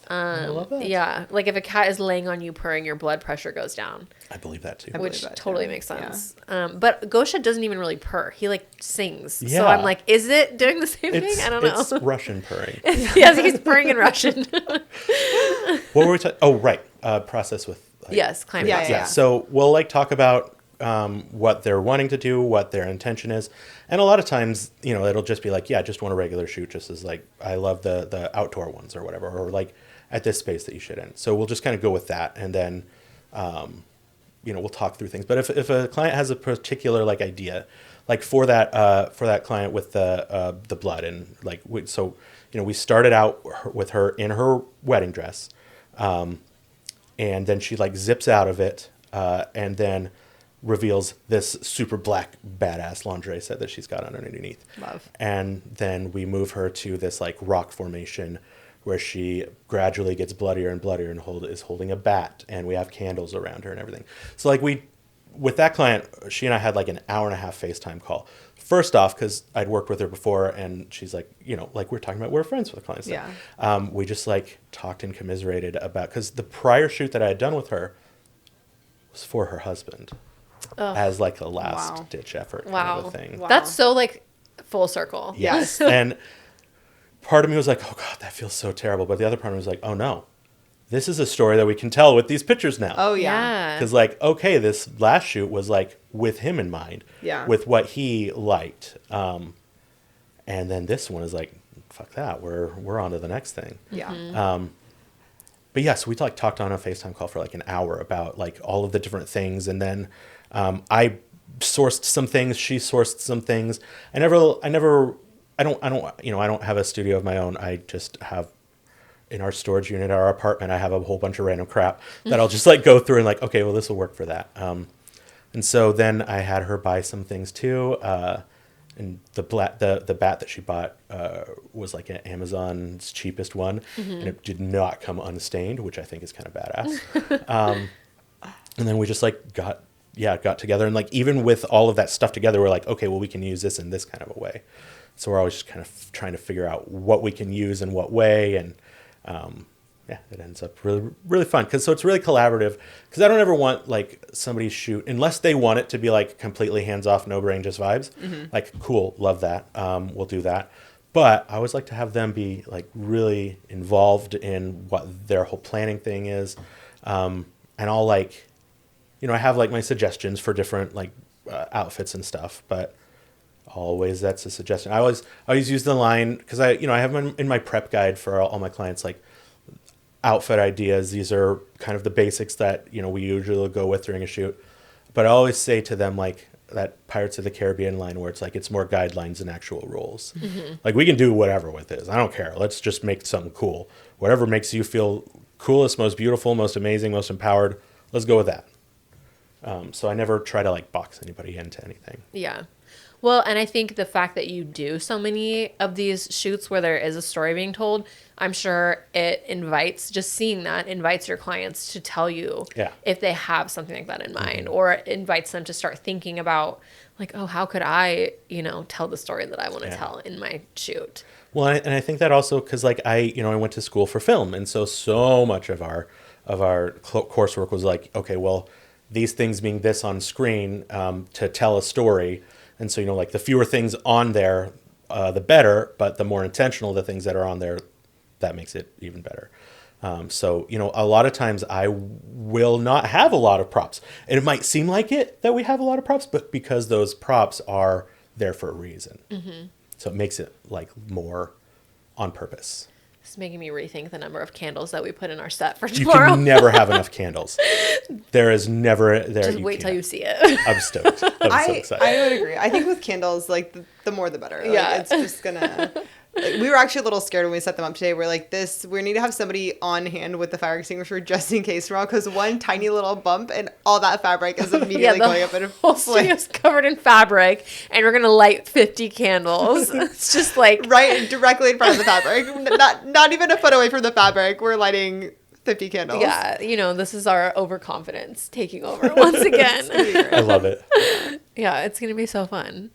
I love that. Yeah, like if a cat is laying on you purring, your blood pressure goes down, I believe that too. I believe which that totally too. makes Yeah. sense. But Gosha doesn't even really purr. He like sings. So Yeah. I'm like, is it doing the same It's, thing? I don't know. it's Russian purring. Yes, he's purring in Russian. What were we talking? Oh, right. Process with. Like, Yes, climbing. Yeah, process. yeah. Yeah. So we'll like talk about what they're wanting to do, what their intention is, and a lot of times, you know, it'll just be like, yeah, just want a regular shoot, just as like I love the outdoor ones or whatever, or like at this space that you should in. So we'll just kind of go with that, and then, you know, we'll talk through things. But if a client has a particular like idea, like for that client with the blood and like so, you know, we started out with her in her wedding dress. And then she like zips out of it and then reveals this super black badass lingerie set that she's got underneath. Love. And then we move her to this like rock formation where she gradually gets bloodier and bloodier and is holding a bat, and we have candles around her and everything. So like with that client, she and I had like an hour and a half FaceTime call. First off, because I'd worked with her before, and she's like, you know, like we're talking about, we're friends with the clients. Yeah. We just like talked and commiserated about, because the prior shoot that I had done with her was for her husband as like a last Wow. ditch effort kind Wow. of a thing. Wow. That's so like full circle. Yes. And part of me was like, oh God, that feels so terrible. But the other part of me was like, oh no, this is a story that we can tell with these pictures now. Oh yeah. Yeah. Because like, okay, this last shoot was like with him in mind, Yeah. with what he liked, and then this one is like, fuck that, we're on to the next thing. Yeah. But yes, we like talked on a FaceTime call for like an hour about like all of the different things, and then I sourced some things, she sourced some things. I don't you know, I don't have a studio of my own. I just have in our storage unit, our apartment, I have a whole bunch of random crap that I'll just like go through and like, okay, well, this will work for that. And so then I had her buy some things too. And the bat that she bought was like Amazon's cheapest one, and it did not come unstained, which I think is kind of badass. And then we just like got together, and like even with all of that stuff together, we're like, okay, well, we can use this in this kind of a way. So we're always just kind of trying to figure out what we can use in what way, and yeah, it ends up really, really fun. So it's really collaborative, because I don't ever want like somebody shoot, unless they want it to be like completely hands-off, no brain, just vibes. Like, cool, love that. We'll do that. But I always like to have them be like really involved in what their whole planning thing is. And I'll like, you know, I have like my suggestions for different like outfits and stuff, but always that's a suggestion. I always use the line, because I have them in my prep guide for all my clients, like outfit ideas. These are kind of the basics that, you know, we usually go with during a shoot. But I always say to them, like that Pirates of the Caribbean line where it's like, it's more guidelines than actual rules. Like, we can do whatever with this. I don't care. Let's just make something cool. Whatever makes you feel coolest, most beautiful, most amazing, most empowered, let's go with that. So I never try to like box anybody into anything. Yeah. Well, and I think the fact that you do so many of these shoots where there is a story being told, I'm sure it just seeing that invites your clients to tell you if they have something like that in mind, or it invites them to start thinking about like, oh, how could I, you know, tell the story that I want to tell in my shoot? Well, and I think that also, because like I went to school for film, and so much of our coursework was like, okay, well, these things being this on screen to tell a story. And so, you know, like the fewer things on there, the better, but the more intentional the things that are on there, that makes it even better. So, you know, a lot of times I will not have a lot of props. And it might seem like it that we have a lot of props, but because those props are there for a reason. So it makes it like more on purpose. This is making me rethink the number of candles that we put in our set for You tomorrow. can never have enough candles. There is never there. Just wait till can't. you see it. I'm stoked. I'm so excited. I would agree. I think with candles, like the more the better. Like, Yeah. it's just gonna. Like, we were actually a little scared when we set them up today. We're like, we need to have somebody on hand with the fire extinguisher just in case tomorrow, because one tiny little bump and all that fabric is immediately going up in a whole flame. studio's covered in fabric, and we're gonna light 50 candles. It's just like Right directly in front of the fabric. Not even a foot away from the fabric. We're lighting 50 candles. yeah, you know, this is our overconfidence taking over once again. I love it. Yeah, it's gonna be so fun.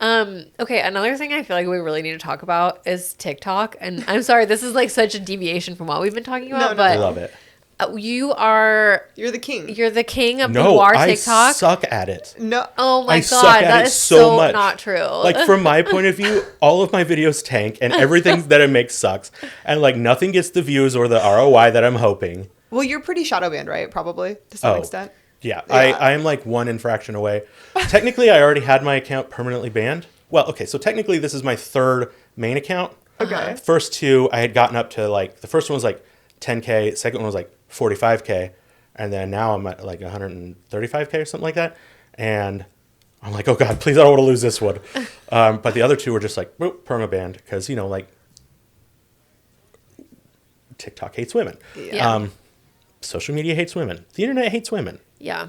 Okay, another thing I feel like we really need to talk about is TikTok. And I'm sorry, this is like such a deviation from what we've been talking about, No, but I love it. You're the king. you're the king of No, boudoir I TikTok. suck at it. No. Oh my I god, suck at that it is so so much. not true. Like from my point of view, all of my videos tank and everything that I make sucks. And like nothing gets the views or the ROI that I'm hoping. Well, you're pretty shadow banned, right? Probably to some extent. Yeah, Yeah. I am like one infraction away. Technically, I already had my account permanently banned. Well, okay, so technically this is my third main account. Okay. The first two, I had gotten up to like, the first one was like 10K, second one was like 45K, and then now I'm at like 135K or something like that. And I'm like, oh God, please, I don't want to lose this one. But the other two were just like, boop, perma-banned, because, you know, like, TikTok hates women. Yeah. Social media hates women. The internet hates women. yeah.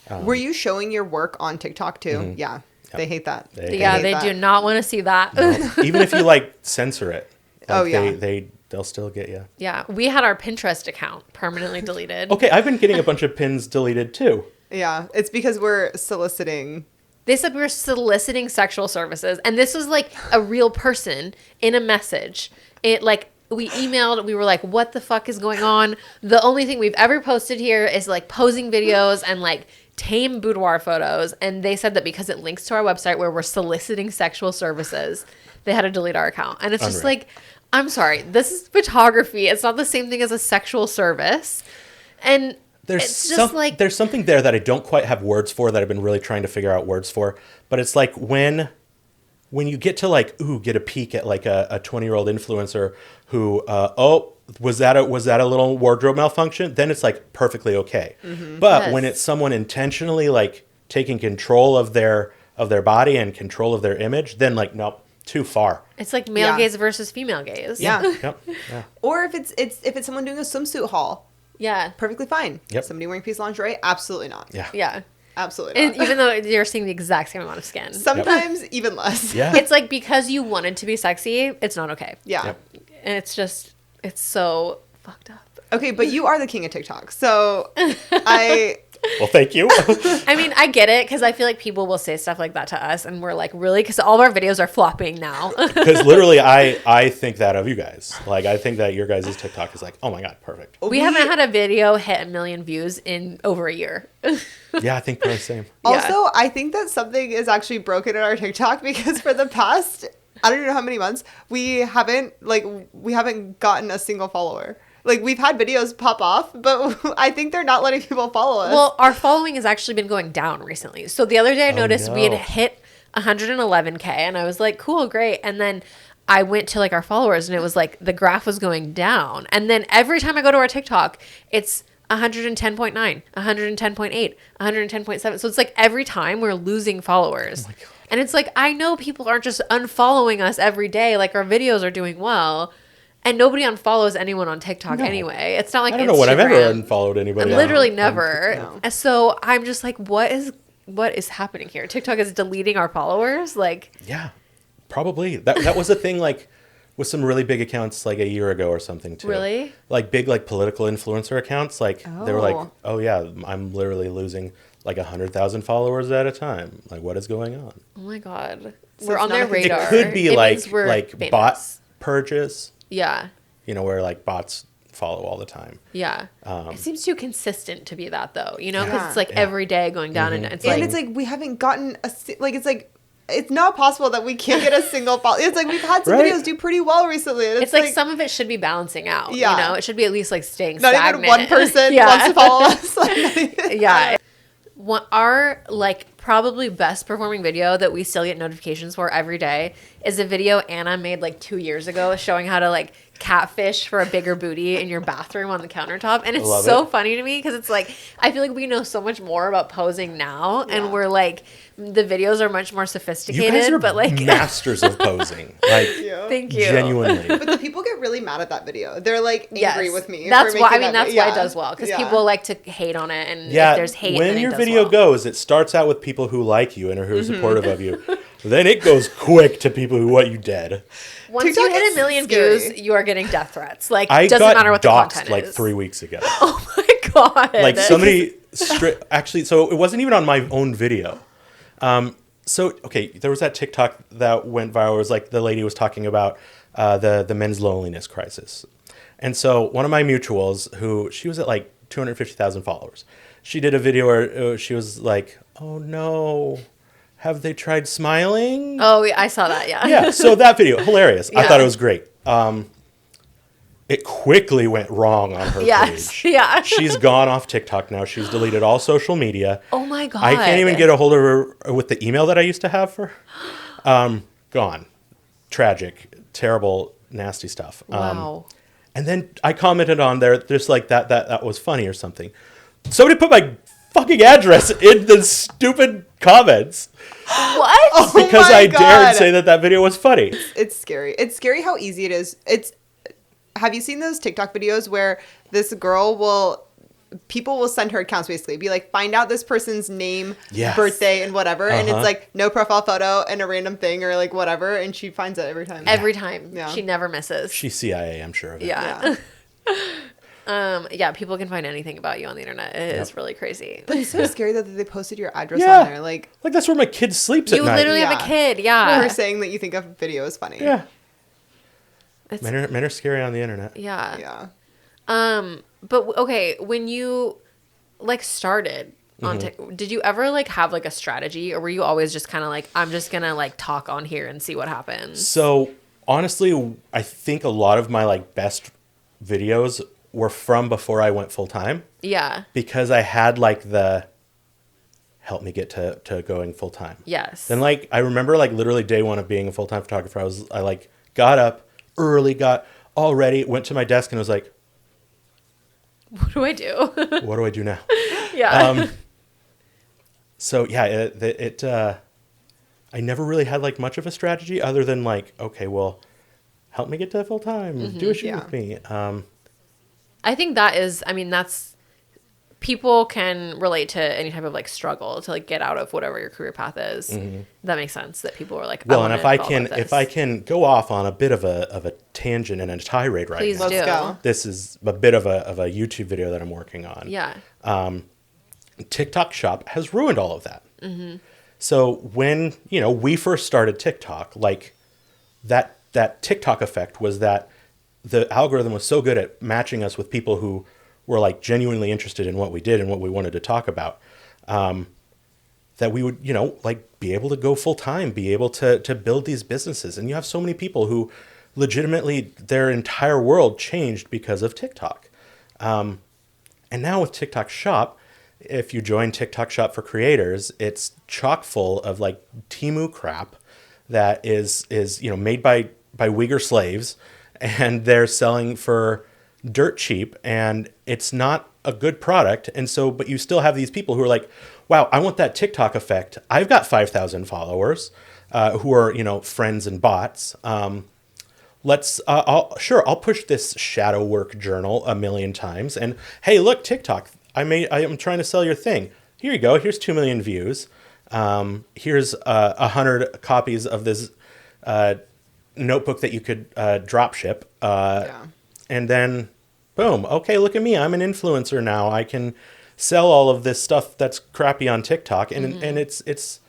Were you showing your work on TikTok too? Yeah. They hate that. They Yeah, hate they that. do not want to see that. Even if you like censor it, like, Oh, yeah. they'll still get you. Yeah, we had our Pinterest account permanently deleted. Okay, I've been getting a bunch of pins deleted too. Yeah. It's because we're soliciting. They said we were soliciting sexual services, and this was like a real person in a message. It like we emailed, we were like, what the fuck is going on? The only thing we've ever posted here is like posing videos and like tame boudoir photos. And they said that because it links to our website where we're soliciting sexual services, they had to delete our account. And it's just Unreal. like, I'm sorry, this is photography. It's not the same thing as a sexual service. And it's just like, there's something there that I don't quite have words for, that I've been really trying to figure out words for. But it's like when you get to like, get a peek at like a 20-year-old influencer who, was that a little wardrobe malfunction? Then it's like perfectly okay. But Yes. when it's someone intentionally like taking control of their body and control of their image, then like, nope, too far. it's like male Yeah. gaze versus female gaze. Yeah. Yep. Yeah. Or if it's someone doing a swimsuit haul, Yeah. perfectly fine. Yep. Somebody wearing piece of lingerie, absolutely not. Yeah. Yeah. Absolutely And not. even though you're seeing the exact same amount of skin. Sometimes even less. Yeah. It's like because you wanted to be sexy, it's not okay. Yeah. Yep. And it's so fucked up. Okay, but you are the king of TikTok. So I Well, thank you. I mean, I get it because I feel like people will say stuff like that to us, and we're like, really? Because all of our videos are flopping now. Because literally, I think that of you guys. Like, I think that your guys' TikTok is like, oh my God, perfect. we haven't had a video hit 1 million views in over a year. Yeah, I think probably the same. Also, I think that something is actually broken in our TikTok because for the past, I don't even know how many months, we haven't gotten a single follower. Like, we've had videos pop off, but I think they're not letting people follow us. Well, our following has actually been going down recently. So the other day I noticed we had no. hit 111K, and I was like, cool, great. And then I went to like our followers, and it was like the graph was going down. And then every time I go to our TikTok, it's 110.9, 110.8, 110.7. So it's like every time we're losing followers. And it's like, I know people aren't just unfollowing us every day. Like, our videos are doing well. And nobody unfollows anyone on TikTok anyway. It's not like I don't know when I've ever Instagram. unfollowed anybody. Literally on- never. No. And so I'm just like, what is happening here? TikTok is deleting our followers? Like, Yeah, probably. That was a thing like with some really big accounts like a year ago or something too. Really? Like big like political influencer accounts. Like they were like, Oh. oh yeah, I'm literally losing like 100,000 followers at a time. Like what is going on? oh my God. So We're it's on not their a thing. radar. It could be It like means we're famous. bot purges. Yeah. You know, where like bots follow all the time. Yeah. it seems too consistent to be that, though, you know, because Yeah. it's like Yeah. every day going down, and it's and like, it's like we haven't gotten it's not possible that we can't get a single follow. It's like we've had some Right. videos do pretty well recently. And it's like some of it should be balancing out. Yeah. You know, it should be at least like staying not stagnant. even one person Yeah. wants to follow us. Like, not even- Yeah. Our like probably best performing video that we still get notifications for every day is a video Anna made like 2 years ago showing how to like catfish for a bigger booty in your bathroom on the countertop. And it's Love so it. funny to me because it's like, I feel like we know so much more about posing now. And Yeah. we're like, the videos are much more You sophisticated. guys are but like, masters of posing. Like, Yeah. thank you. genuinely. But the people get really mad at that video. They're like angry Yes. with me. That's for why, I making mean, that that's vi- why it yeah. does well because Yeah. people like to hate on it. And Yeah, if there's hate, when then your it does video well. goes, it starts out with people who like you and are who are Mm-hmm. supportive of you. Then it goes quick to people who want you dead. Once TikTok you hit is 1 million scary. views, you are getting death threats. Like, I doesn't got matter what the doxxed content like is. 3 weeks ago. Oh my god! Like somebody actually, so it wasn't even on my own video. So okay, there was that TikTok that went viral. It was like the lady was talking about the men's loneliness crisis, and so one of my mutuals, who she was at like 250,000 followers, she did a video where she was like, "Oh no, have they tried smiling?" Oh, yeah, I saw that. Yeah. Yeah, so that video, hilarious. I Yeah. thought it was great. It quickly went wrong on her Yes. page. Yeah. She's gone off TikTok now. She's deleted all social media. Oh my god. I can't even get a hold of her with the email that I used to have for her. Gone. Tragic, terrible, nasty stuff. Wow. And then I commented on there just like that was funny or something. Somebody put my fucking address in the stupid comments What? Oh because my I God. dared say that video was funny. It's scary. It's scary how easy it is. Have you seen those TikTok videos where this girl people will send her accounts basically, be like, find out this person's name, Yes. birthday, and whatever, and Uh-huh. it's like no profile photo and a random thing or like whatever, and she finds it every time. Every time. Yeah. She never misses. She's CIA, I'm sure of it. yeah. Yeah. Yeah, people can find anything about you on the internet. It is really crazy. But it's so scary that they posted your address Yeah. on there. Like, Like that's where my kid sleeps You at night. literally have a Yeah. kid. we're Yeah. saying that you think a video is funny. Yeah. It's- Men are scary on the internet. yeah. Yeah. But okay, when you like started on Mm-hmm. TikTok, did you ever like have like a strategy, or were you always just kind of like, I'm just gonna like talk on here and see what happens? So honestly, I think a lot of my like best videos were from before I went full time Yeah. because I had like the help me get to going full time. Yes. Then like I remember like literally day one of being a full time photographer, I like got up early, got all ready, went to my desk and was like, What do I do? what do I do now? yeah. So yeah, I never really had like much of a strategy other than like, okay, well, help me get to full time, do a shoot yeah. with me. I think that is, I mean, that's, people can relate to any type of like struggle to like get out of whatever your career path is. That makes sense that people are like, Well, wanna and if I follow can, this. if I can go off on a bit of a tangent and a tirade right Please now, do. Let's go. this is a bit of a YouTube video that I'm working on. Yeah. TikTok Shop has ruined all of that. So when we first started TikTok, like that TikTok effect was that the algorithm was so good at matching us with people who were like genuinely interested in what we did and what we wanted to talk about, that we would like be able to go full time, be able to build these businesses. And you have so many people who legitimately their entire world changed because of TikTok. And now with TikTok Shop, if you join TikTok Shop for creators, it's chock full of like Temu crap that is made by Uyghur slaves, and they're selling for dirt cheap, and it's not a good product. And so, but you still have these people who are like, wow, I want that TikTok effect. I've got 5,000 followers who are friends and bots. I'll push this shadow work journal 1 million times, and hey, look, TikTok, I am trying to sell your thing. Here you go. Here's 2 million views. Here's 100 copies of this notebook that you could drop ship. Yeah. And then, boom. Okay, look at me. I'm an influencer now. I can sell all of this stuff that's crappy on TikTok, and and it's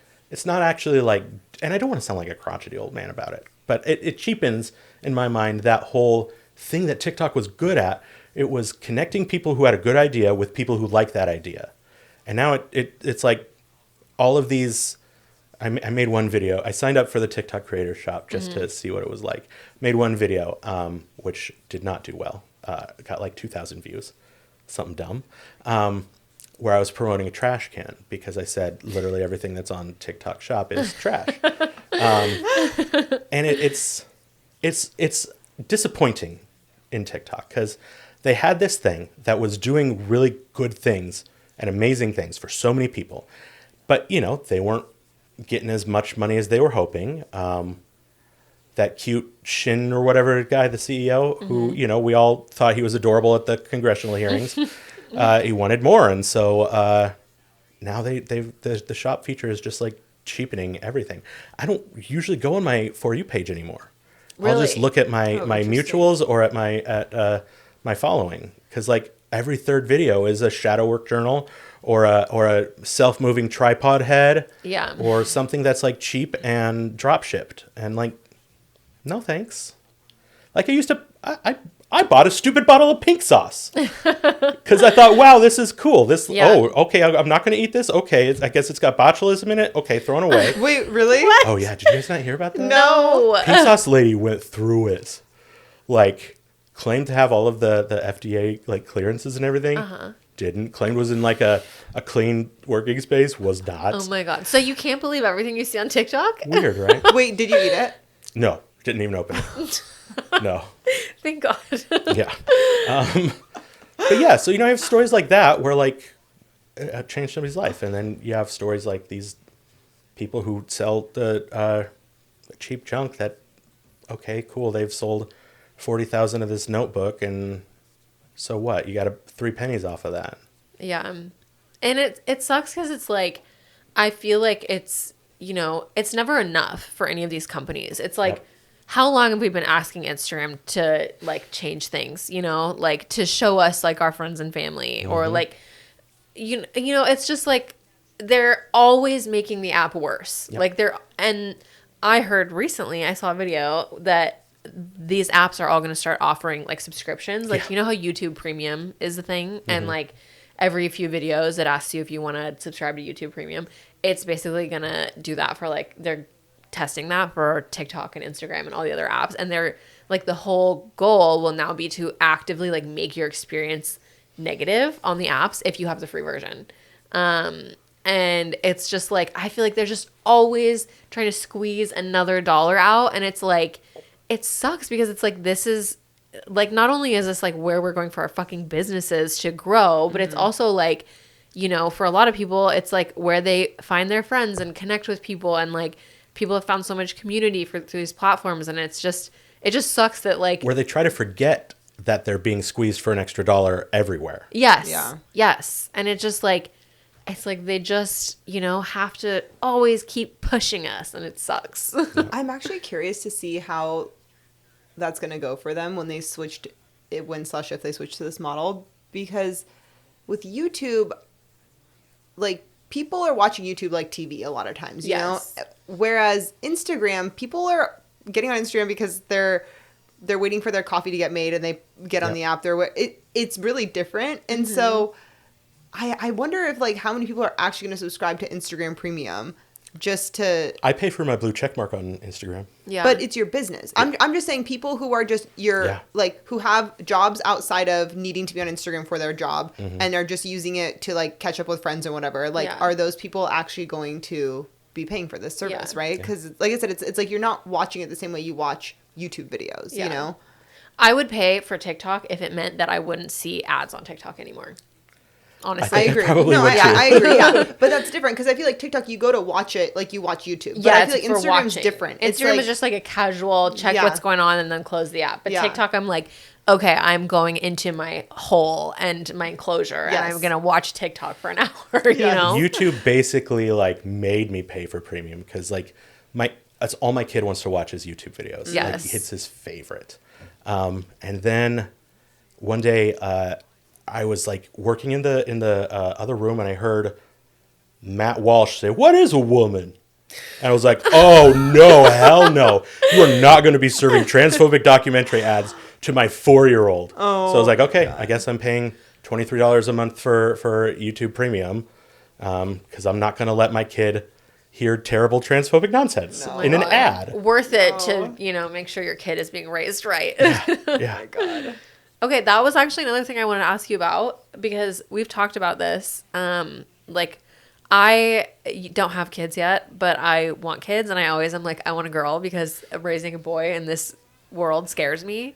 not actually like. And I don't want to sound like a crotchety old man about it, but it cheapens in my mind that whole thing that TikTok was good at. It was connecting people who had a good idea with people who like that idea. And now it's like all of these. I made one video. I signed up for the TikTok Creator Shop just to see what it was like. Made one video, which did not do well. Got like 2,000 views, something dumb. Where I was promoting a trash can because I said literally everything that's on TikTok Shop is trash. And it's disappointing in TikTok because they had this thing that was doing really good things and amazing things for so many people. But, you know, they weren't getting as much money as they were hoping. That cute Shin or whatever guy, the CEO, who, you know, we all thought he was adorable at the congressional hearings. He wanted more. And so now the shop feature is just like cheapening everything. I don't usually go on my For You page anymore. I'll just look at my mutuals or at my following. Because like every third video is a shadow work journal or a self-moving tripod head. Yeah. Or something that's like cheap and drop shipped. And like, no thanks. Like I used to, I bought a stupid bottle of pink sauce because I thought, wow, this is cool. Oh, okay, I'm not going to eat this. Okay, I guess it's got botulism in it. Okay, thrown away. Wait, really? What? Oh yeah, did you guys not hear about that? No. Pink sauce lady went through it. Like, claimed to have all of the FDA like clearances and everything. Didn't. Claimed was in like a clean working space. Was not. Oh my God. So you can't believe everything you see on TikTok? Weird, right? Wait, did you eat it? No, didn't even open it. No. Thank God. Yeah. But yeah, so, you know, I have stories like that where, like, it changed somebody's life. And then you have stories like these people who sell the cheap junk that, okay, cool, they've sold 40,000 of this notebook, and so what? You got 3 pennies off of that. Yeah. And it sucks because it's like, I feel like it's, you know, it's never enough for any of these companies. It's like, how long have we been asking Instagram to like change things, you know, like to show us like our friends and family or like, you know, it's just like they're always making the app worse. Like and I heard recently, I saw a video that these apps are all going to start offering like subscriptions. Like, you know how YouTube Premium is the thing? And like every few videos it asks you if you want to subscribe to YouTube Premium. It's basically going to do that for like, they're testing that for TikTok and Instagram and all the other apps. And they're like, the whole goal will now be to actively like make your experience negative on the apps if you have the free version. And it's just like, I feel like they're just always trying to squeeze another dollar out. And it's like, it sucks because it's like, this is like, not only is this like where we're going for our fucking businesses to grow, but it's also like, you know, for a lot of people, it's like where they find their friends and connect with people. And like, people have found so much community through these platforms. And it just sucks that like, where they try to forget that they're being squeezed for an extra dollar everywhere. Yes. Yeah. Yes. And it just like, it's like they just, you know, have to always keep pushing us, and it sucks. I'm actually curious to see how that's going to go for them when they switched it, if they switch to this model, because with YouTube, like, people are watching YouTube like TV a lot of times, you know? Whereas Instagram, people are getting on Instagram because they're waiting for their coffee to get made and they get on the app. It's really different. And so I wonder if like how many people are actually going to subscribe to Instagram Premium just to... I pay for my blue check mark on Instagram. Yeah. But it's your business. I'm just saying people who are just like who have jobs outside of needing to be on Instagram for their job and are just using it to like catch up with friends or whatever. Like, are those people actually going to be paying for this service, right? Because like I said, it's like you're not watching it the same way you watch YouTube videos, you know? I would pay for TikTok if it meant that I wouldn't see ads on TikTok anymore. Honestly, I agree. I agree. Yeah, but that's different because I feel like TikTok, you go to watch it like you watch YouTube. But I feel like Instagram's different. Instagram is just like a casual check what's going on and then close the app. But TikTok, I'm like, okay, I'm going into my hole and my enclosure and I'm gonna watch TikTok for an hour. You know, YouTube basically like made me pay for premium because like that's all my kid wants to watch is YouTube videos. Yes, like, it's his favorite. And then one day, I was like working in the other room and I heard Matt Walsh say, "What is a woman?" And I was like, "Oh no, hell no! You are not going to be serving transphobic documentary ads to my 4-year-old." Oh, so I was like, "Okay, I guess I'm paying $23 a month for YouTube Premium because I'm not going to let my kid hear terrible transphobic nonsense in an ad." Worth it to make sure your kid is being raised right. Yeah. Oh my God. Okay, that was actually another thing I wanted to ask you about because we've talked about this. Like, I don't have kids yet, but I want kids, and I always am like, I want a girl because raising a boy in this world scares me.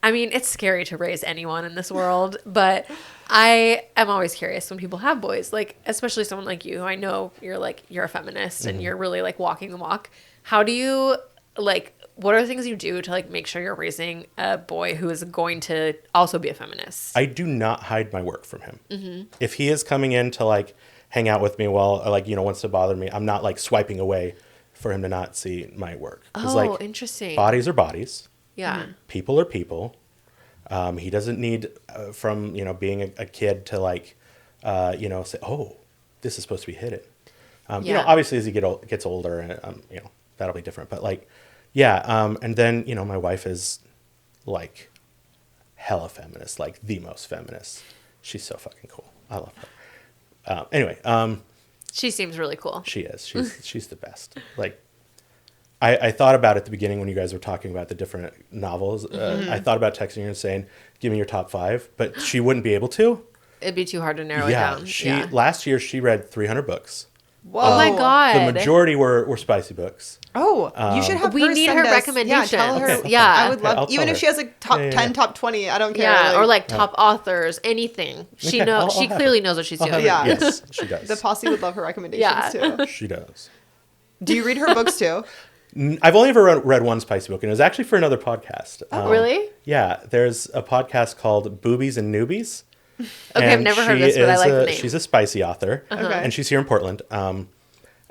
I mean, it's scary to raise anyone in this world, but I am always curious when people have boys, like, especially someone like you, who I know you're a feminist and you're really like walking the walk. How do you like, what are the things you do to like make sure you're raising a boy who is going to also be a feminist? I do not hide my work from him. If he is coming in to like hang out with me while like, wants to bother me, I'm not like swiping away for him to not see my work. 'Cause, Oh, like, interesting. bodies are bodies. Yeah. People are people. He doesn't need from being a kid to like say, oh, this is supposed to be hidden. Obviously as he gets older, and that'll be different. But like, yeah. And then my wife is like hella feminist, like the most feminist. She's so fucking cool. I love her. Anyway, She seems really cool. she is. She's the best. Like, I thought about at the beginning when you guys were talking about the different novels. I thought about texting her and saying, "Give me your top 5," but she wouldn't be able to. It'd be too hard to narrow it down. Last year she read 300 books. Whoa. Oh my God. The majority were spicy books. Oh, you should have We her need send her us- recommendations. Yeah, tell her. Okay. Yeah. I would Okay, I'll love, tell even if her. she has like top 10, top 20, I don't care. Yeah, or like top authors, anything. She Okay, knows. I'll She have clearly her. knows what she's I'll have doing. her. Yeah. Yes, she does. the posse would love her recommendations Yeah. too. She does. Do you read her books too? I've only ever read one spicy book, and it was actually for another podcast. Really? Yeah, there's a podcast called Boobies and Newbies. Okay, I've And never heard she this, but I is like the name. She's a spicy author, Okay. and she's here in Portland.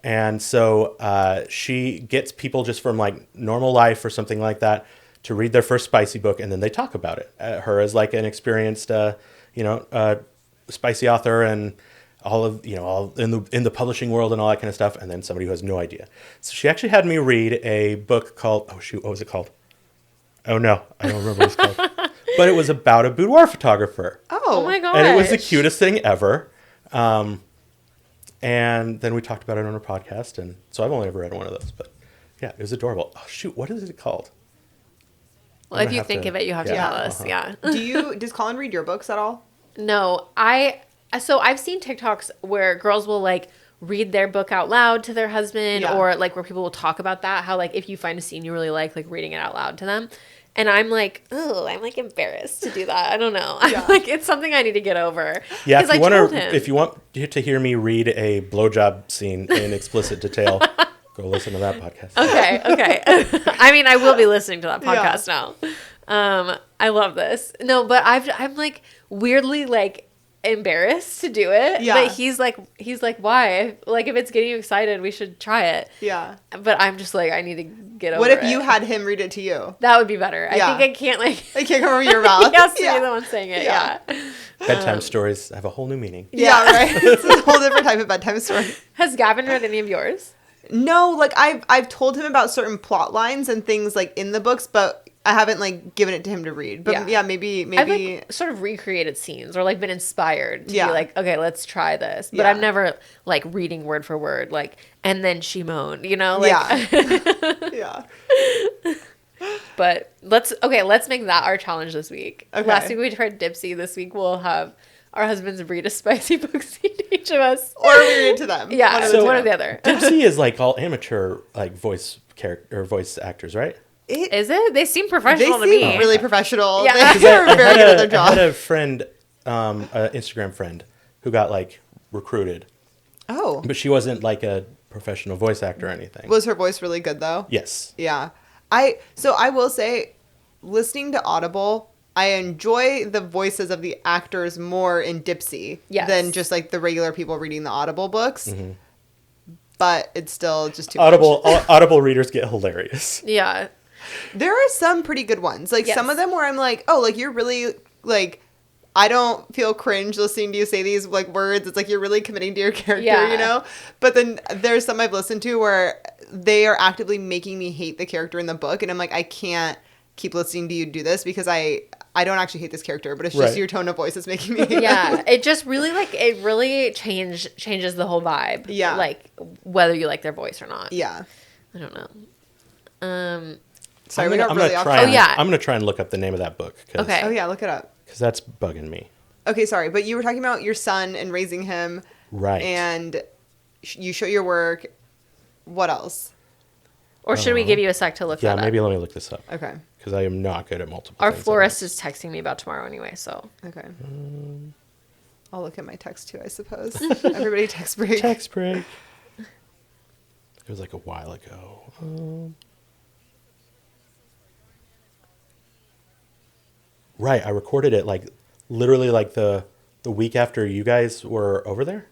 And so she gets people just from like normal life or something like that to read their first spicy book, and then they talk about it. Her as like an experienced, spicy author, and all in the publishing world and all that kind of stuff, and then somebody who has no idea. So she actually had me read a book called, oh shoot, what was it called? Oh no, I don't remember what it's called. But it was about a boudoir photographer. Oh my god! And it was the cutest thing ever. And then we talked about it on our podcast, and so I've only ever read one of those. But yeah, it was adorable. Oh shoot, what is it called? Well, if you think of it, you have to yeah, tell us. Yeah. Does Colin read your books at all? No, so I've seen TikToks where girls will like read their book out loud to their husband, Yeah. or like where people will talk about that, how like if you find a scene you really like reading it out loud to them. And I'm like, oh, I'm like embarrassed to do that. I don't know. Yeah. I'm like, it's something I need to get over. Yeah, 'Cause if you I told want him. to, if you want to hear me read a blowjob scene in explicit detail, go listen to that podcast. Okay. I mean, I will be listening to that Yeah. podcast now. I love this. No, but I'm like weirdly like embarrassed to do it. Yeah. But he's like, why? Like, if it's getting you excited, we should try it. Yeah. But I'm just like, I need to get over What if it. you had him read it to you? That would be better. Yeah. I think I can't like. It can't come from your mouth. He has to yeah. be the one saying it. Yeah. Yeah. Bedtime stories have a whole new meaning. Yeah, right. It's a whole different type of bedtime story. Has Gavin read any of yours? No, like I've told him about certain plot lines and things like in the books, but I haven't like given it to him to read. But yeah, maybe I've like sort of recreated scenes or like been inspired to Yeah. be like, okay, let's try this. But Yeah. I'm never like reading word for word, like, and then she moaned, you know? Like, yeah. But let's make that our challenge this week. Okay. Last week we tried Dipsy. This week we'll have our husbands read a spicy book scene to each of us. Or we read it to them. Yeah, One of so the one two. or the other. Dipsy is like all amateur like voice character or voice actors, right? Is it? They seem They professional to seem me. really professional. Yeah. They're very good at their I had job. a friend, an Instagram friend, who got like recruited, Oh. but she wasn't like a professional voice actor or anything. Was her voice really good though? Yes. Yeah. I will say, listening to Audible, I enjoy the voices of the actors more in Dipsy Yes. than just like the regular people reading the Audible books. But it's still just too Audible much. Audible readers get hilarious. Yeah. There are some pretty good ones. Like some Yes. of them where I'm like, oh, like you're really like, I don't feel cringe listening to you say these like words. It's like you're really committing to your character, Yeah. you know? But then there's some I've listened to where they are actively making me hate the character in the book. And I'm like, I can't keep listening to you do this because I don't actually hate this character, but it's just Right. your tone of voice that's making me hate Yeah, them. it just really changes the whole vibe. Yeah. Like whether you like their voice or not. Yeah. I don't know. Sorry, I'm we gonna, got I'm really gonna off. try. Oh, and, yeah. I'm gonna try and look up the name of that book. Okay. Oh yeah, look it up. Because that's bugging me. Okay, sorry, but you were talking about your son and raising him. Right. And you show your work. What else? Or should we give you a sec to look Yeah, that maybe up? let me look this up. Okay. Because I am not good at multiple Our things at florist once. is texting me about tomorrow anyway, so. Okay. I'll look at my text too, I suppose. Everybody text break. Text break. It was like a while ago. Right, I recorded it like literally like the week after you guys were over there.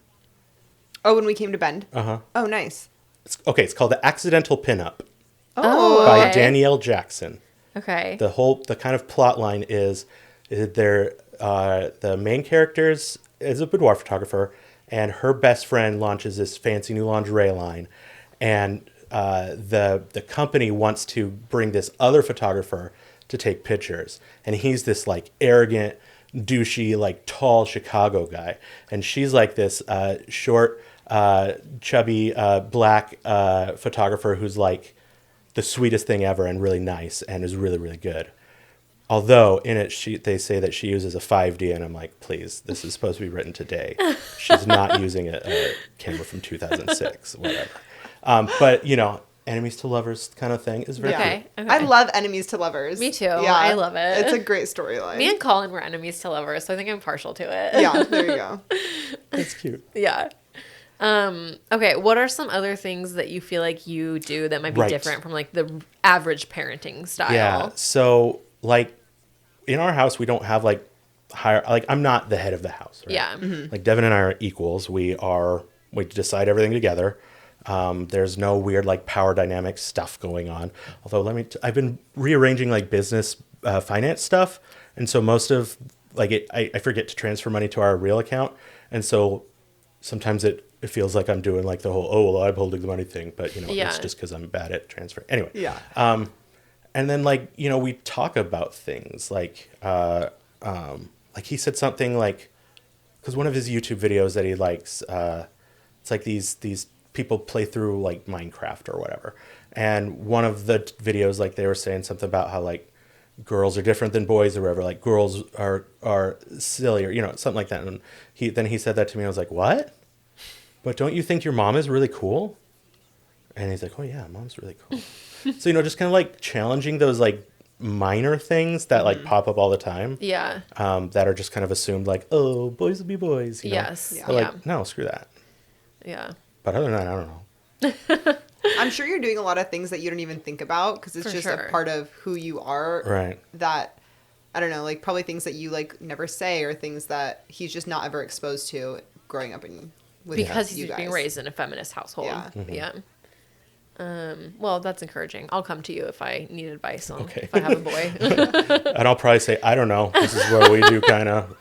Oh, when we came to Bend? Uh-huh. Oh, nice. It's called The Accidental Pinup Oh, by okay. Danielle Jackson. Okay. The kind of plot line is the main characters is a boudoir photographer, and her best friend launches this fancy new lingerie line, and the company wants to bring this other photographer to take pictures, and he's this like arrogant, douchey, like tall Chicago guy, and she's like this short, chubby, black photographer who's like the sweetest thing ever and really nice and is really, really good. Although in it, they say that she uses a 5D, and I'm like, please, this is supposed to be written today. She's not using a camera from 2006, whatever. But, enemies to lovers kind of thing is very Okay. cute. I love enemies to lovers. Me too. I love it. It's a great storyline. Me and Colin were enemies to lovers, so I think I'm partial to it. Yeah, there you go. It's cute. Yeah. Okay, what are some other things that you feel like you do that might be Right. different from like the average parenting style? Yeah. So, like, in our house, we don't have like I'm not the head of the house. Right? Yeah. Like Devin and I are equals. We decide everything together. There's no weird like power dynamic stuff going on. Although I've been rearranging like business finance stuff, and so most of I forget to transfer money to our real account, and so sometimes it feels like I'm doing like the whole I'm holding the money thing, but Yeah. it's just because I'm bad at transferring. Anyway, Yeah. and then we talk about things like he said something like, because one of his YouTube videos that he likes, it's like these people play through like Minecraft or whatever. And one of the videos, like they were saying something about how like girls are different than boys or whatever, like girls are silly or, something like that. And he said that to me. I was like, what? But don't you think your mom is really cool? And he's like, oh yeah, mom's really cool. So, just kind of like challenging those like minor things that like pop up all the time. Yeah. That are just kind of assumed like, oh, boys will be boys. Yes. Yeah. But like, no, screw that. Yeah. But other than that, I don't know. I'm sure you're doing a lot of things that you don't even think about because it's For just sure. a part of who you are. Right. That, I don't know, like probably things that you like never say or things that he's just not ever exposed to growing up with Because you he's guys. being raised in a feminist household. Yeah. Yeah. Well, that's encouraging. I'll come to you if I need advice on Okay. if I have a boy. And I'll probably say, I don't know. This is where we do kind of.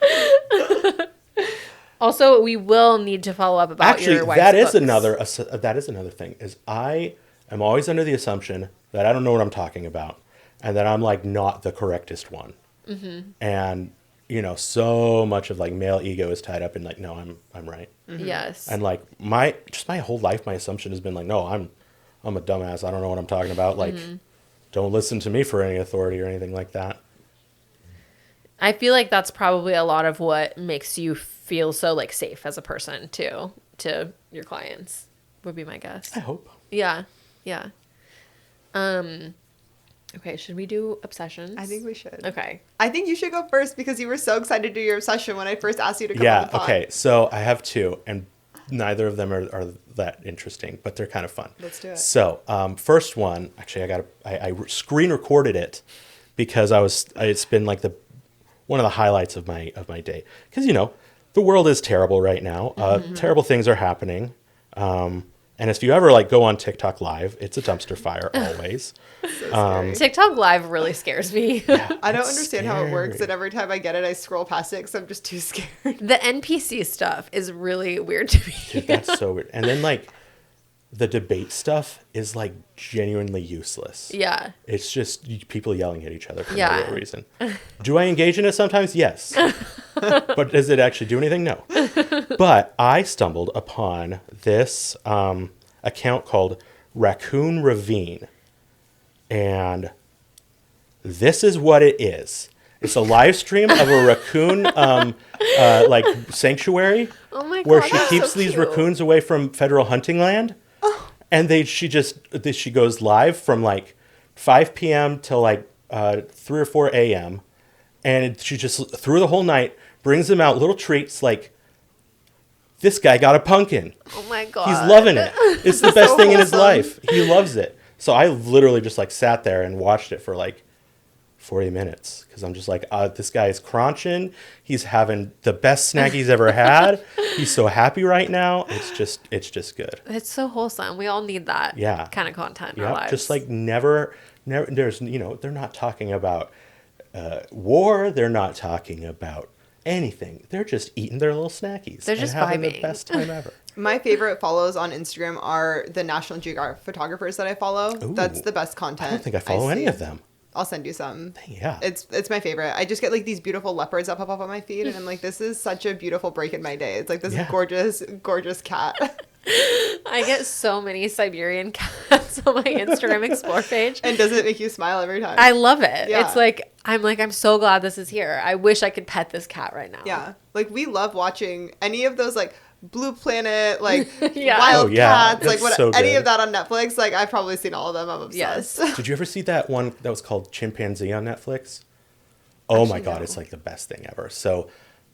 Also, we will need to follow up about Actually, your wife's that is books. another thing. Is I am always under the assumption that I don't know what I'm talking about, and that I'm like not the correctest one. Mm-hmm. And so much of like male ego is tied up in like, no, I'm right. Yes. And like my whole life, my assumption has been like, no, I'm a dumbass. I don't know what I'm talking about. Like, don't listen to me for any authority or anything like that. I feel like that's probably a lot of what makes you feel so like safe as a person too to your clients would be my guess. I hope. Yeah. Yeah. Okay, should we do obsessions? I think we should. Okay. I think you should go first because you were so excited to do your obsession when I first asked you to come on Yeah. the pod. Okay. So I have two, and neither of them are that interesting, but they're kind of fun. Let's do it. So, first one, actually, I screen recorded it because it's been like one of the highlights of my day. Because, the world is terrible right now. Terrible things are happening. And if you ever like go on TikTok live, it's a dumpster fire always. So scary. TikTok live really scares me. I don't It's understand how it works, scary. and every time I get it, I scroll past it because I'm just too scared. The NPC stuff is really weird to me. Dude, that's so weird. And then like the debate stuff is like genuinely useless. Yeah. It's just people yelling at each other for Yeah. no real reason. Do I engage in it sometimes? Yes. But does it actually do anything? No. But I stumbled upon this account called Raccoon Ravine. And this is what it is. It's a live stream of a raccoon sanctuary Oh my god. where she that's keeps so these cute. raccoons away from federal hunting land. And she goes live from like 5 p.m. till like 3 or 4 a.m. And she just, through the whole night, brings them out little treats like, this guy got a pumpkin. Oh my God. He's loving it. It's the best So thing in his wholesome. life. He loves it. So I literally just like sat there and watched it for like 40 minutes because I'm just like, this guy is crunching. He's having the best snack he's ever had. He's so happy right now. It's just good. It's so wholesome. We all need that Yeah. kind of content in our Yeah, lives. just like never, there's, they're not talking about war. They're not talking about anything. They're just eating their little snackies. They're just and having the vibing. best time ever. My favorite follows on Instagram are the National Geographic photographers that I follow. Ooh. That's the best content. I don't think I follow any see. of them. I'll send you some. Yeah. It's my favorite. I just get like these beautiful leopards that pop up on my feed, and I'm like, this is such a beautiful break in my day. It's like this Yeah. gorgeous cat. I get so many Siberian cats on my Instagram Explore page. And does it make you smile every time? I love it. Yeah. It's like, I'm so glad this is here. I wish I could pet this cat right now. Yeah. Like we love watching any of those like Blue Planet, like Yeah. Wild Oh, yeah. Cats, like That's what so any good. of that on Netflix. Like I've probably seen all of them. I'm obsessed. Yes. Did you ever see that one that was called Chimpanzee on Netflix? Oh my Actually, God, no. it's like the best thing ever. So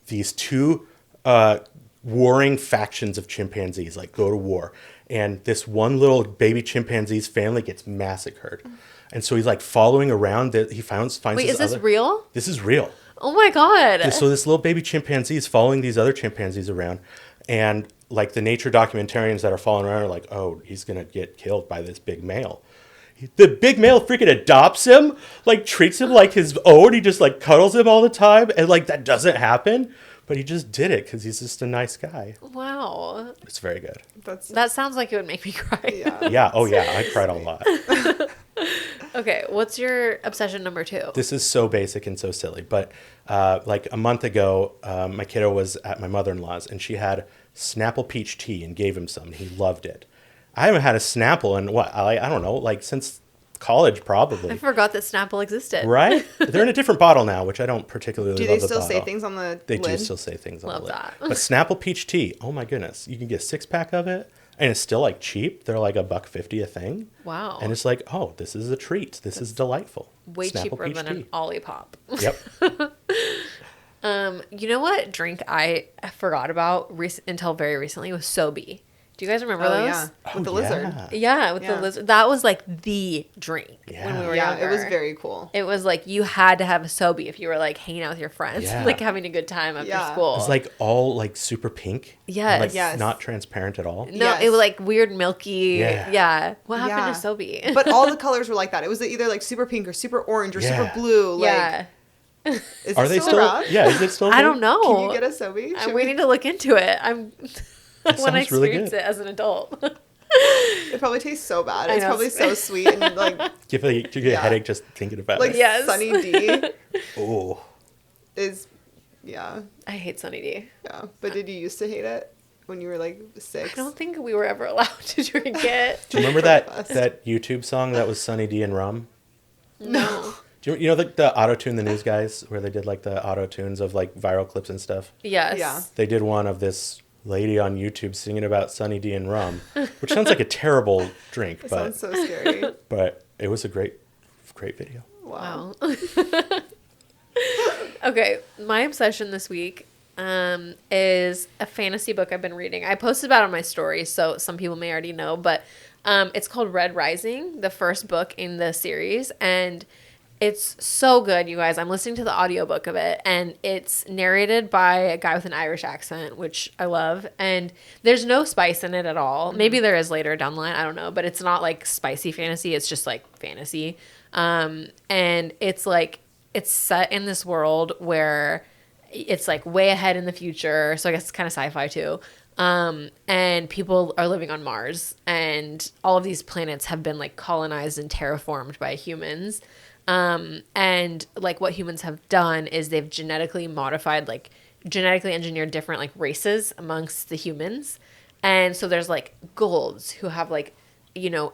these two warring factions of chimpanzees like go to war, and this one little baby chimpanzee's family gets massacred, and so he's like following around. That he finds. Wait, this is this other- real? This is real. Oh my God. So this little baby chimpanzee is following these other chimpanzees around, and like the nature documentarians that are following around are like, oh, he's gonna get killed by this big male. The big male freaking adopts him, like treats him like his own. He just like cuddles him all the time, and like that doesn't happen, but he just did it because he's just a nice guy. Wow. It's very good. That sounds like it would make me cry. Yeah. Yeah. Oh yeah. I cried a lot. Okay, what's your obsession number 2? This is so basic and so silly, but like a month ago, my kiddo was at my mother-in-law's, and she had Snapple peach tea and gave him some. And he loved it. I haven't had a Snapple in what I don't know, like since college I probably. forgot that Snapple existed. Right? They're in a different bottle now, which I don't particularly Do love. they the still say bottle. things on the They lid? do still say things on Love the lid. that. But Snapple peach tea, oh my goodness, you can get a 6-pack of it, and it's still like cheap. They're like $1.50 a thing. Wow. And it's like, oh, this is a treat. This is delightful. Way Snapple cheaper peach than tea. an Olipop. Yep. You know what drink I forgot about until very recently was Sobe. Do you guys remember Oh those? yeah, with Oh, the lizard. yeah. Yeah, with Yeah. the lizard. That was like the drink when Yeah. we were Yeah, younger. it was very cool. It was like you had to have a Sobe if you were like hanging out with your friends, Yeah. like having a good time after Yeah. school. It's like all like super pink. and, Yes. like, Yes. not transparent at all. no, Yes. it was like weird milky. Yeah. Yeah. What happened Yeah. to Sobe? But all the colors were like that. It was either like super pink or super orange or Yeah. super blue. Like, yeah. is Are it they still? around? Yeah, is it still? I don't know. Can you get a Sobe? I'm waiting to look into it. I'm That when I sounds really experience good. it as an adult. It probably tastes so bad. I It's know. probably so sweet and like You get a Yeah. headache just thinking about like it. Yes. Sunny D Oh, is yeah. I hate Sunny D. Yeah. But did you used to hate it when you were like 6? I don't think we were ever allowed to drink it. do you remember Breakfast. that YouTube song that was Sunny D and Rum? No. Do you know the auto tune the news guys where they did like the auto tunes of like viral clips and stuff? Yes. Yeah. They did one of this lady on YouTube singing about Sunny D and rum, which sounds like a terrible drink, It but sounds so scary. but it was a great video. Wow. Wow. Okay, my obsession this week is a fantasy book I've been reading. I posted about it on my story, so some people may already know, but it's called Red Rising, the first book in the series, and it's so good, you guys. I'm listening to the audiobook of it, and it's narrated by a guy with an Irish accent, which I love, and there's no spice in it at all. Maybe there is later down the line, I don't know, but it's not like spicy fantasy, it's just like fantasy. And it's like, it's set in this world where it's like way ahead in the future, so I guess it's kind of sci-fi too. And people are living on Mars, and all of these planets have been like colonized and terraformed by humans. And like what humans have done is they've genetically engineered different like races amongst the humans. And so there's like golds who have like, you know,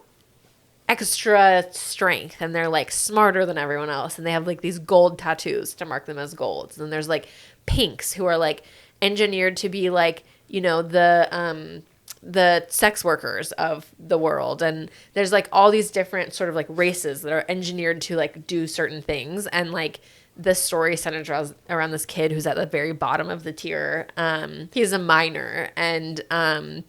extra strength, and they're like smarter than everyone else, and they have like these gold tattoos to mark them as golds. And there's like pinks who are like engineered to be like, you know, the the sex workers of the world, and there's like all these different sort of like races that are engineered to like do certain things, and like the story centers around this kid who's at the very bottom of the tier. He's a miner, and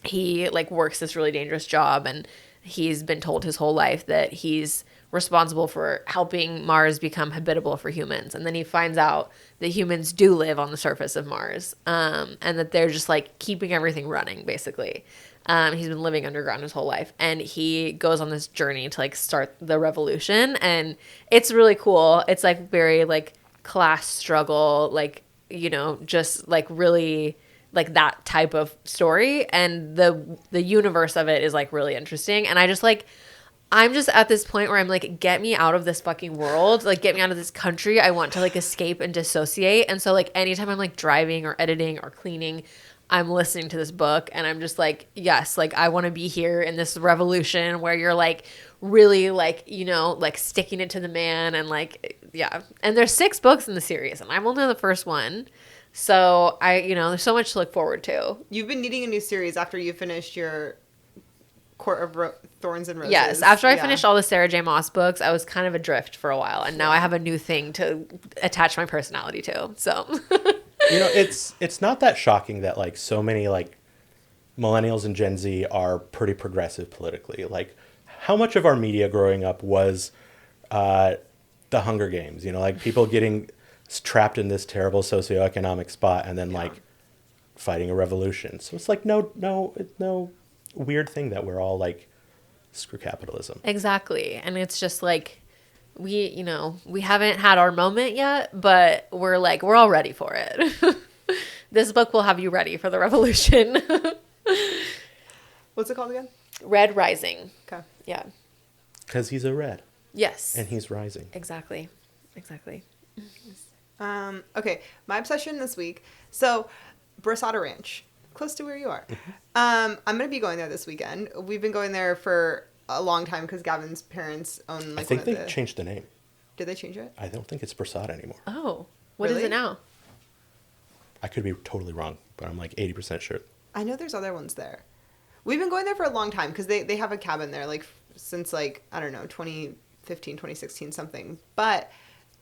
he like works this really dangerous job, and he's been told his whole life that he's responsible for helping Mars become habitable for humans. And then he finds out that humans do live on the surface of Mars, and that they're just like keeping everything running, basically. He's been living underground his whole life, and he goes on this journey to like start the revolution. And it's really cool. It's like very like class struggle, like, you know, just like really like that type of story. And the universe of it is like really interesting. And I just like, I'm just at this point where I'm like, get me out of this fucking world. Like, get me out of this country. I want to like escape and dissociate. And so like anytime I'm like driving or editing or cleaning, I'm listening to this book, and I'm just like, yes, like I want to be here in this revolution where you're like really like, you know, like sticking it to the man, and like, yeah. And there's 6 books in the series, and I'm only on the first one. So you know, there's so much to look forward to. You've been needing a new series after you finished your Court of Thorns and Roses. Yes, after I finished all the Sarah J. Maas books, I was kind of adrift for a while, and now I have a new thing to attach my personality to. So, you know, it's not that shocking that like so many like millennials and Gen Z are pretty progressive politically. Like, how much of our media growing up was the Hunger Games? You know, like people getting trapped in this terrible socioeconomic spot and then like fighting a revolution. So it's like no weird thing that we're all like, screw capitalism. Exactly. And it's just like, we haven't had our moment yet, but we're all ready for it. This book will have you ready for the revolution. What's it called again? Red Rising. Okay. Yeah. Because he's a red. Yes. And he's rising. Exactly. Okay, my obsession this week. So, Brasada Ranch, close to where you are. I'm going to be going there this weekend. We've been going there for a long time because Gavin's parents own like I think they changed the name. Did they change it? I don't think it's Brasada anymore. Oh, what is Really? it now? I could be totally wrong, but I'm like 80% sure. I know there's other ones there. We've been going there for a long time because they have a cabin there like since like, I don't know, 2015, 2016, something. But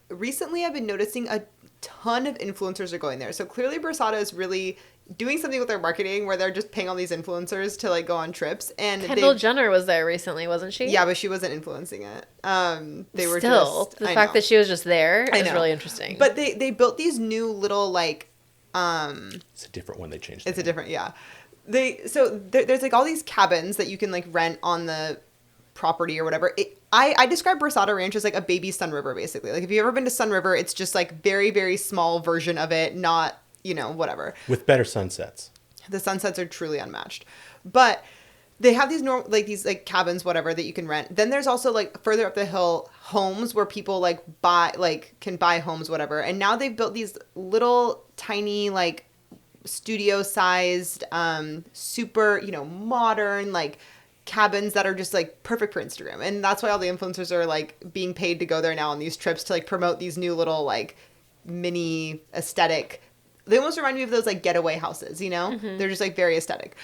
recently I've been noticing a ton of influencers are going there. So clearly Brasada is really doing something with their marketing where they're just paying all these influencers to like go on trips. And Kendall Jenner was there recently, wasn't she? Yeah, but she wasn't influencing it. They were Still, just the fact that she was just there I is know. really interesting. But they built these new little like It's a different one they changed. it's a different there's like all these cabins that you can like rent on the property or whatever. I describe Brasada Ranch as like a baby Sun River, basically. Like if you've ever been to Sun River, it's just like very, very small version of it, not, you know, whatever. With better sunsets. The sunsets are truly unmatched. But they have these these cabins, whatever, that you can rent. Then there's also like further up the hill homes where people can buy homes, whatever. And now they've built these little tiny like studio sized, super, you know, modern like cabins that are just like perfect for Instagram. And that's why all the influencers are like being paid to go there now on these trips to like promote these new little like mini aesthetic. They almost remind me of those like getaway houses, you know? Mm-hmm. They're just like very aesthetic.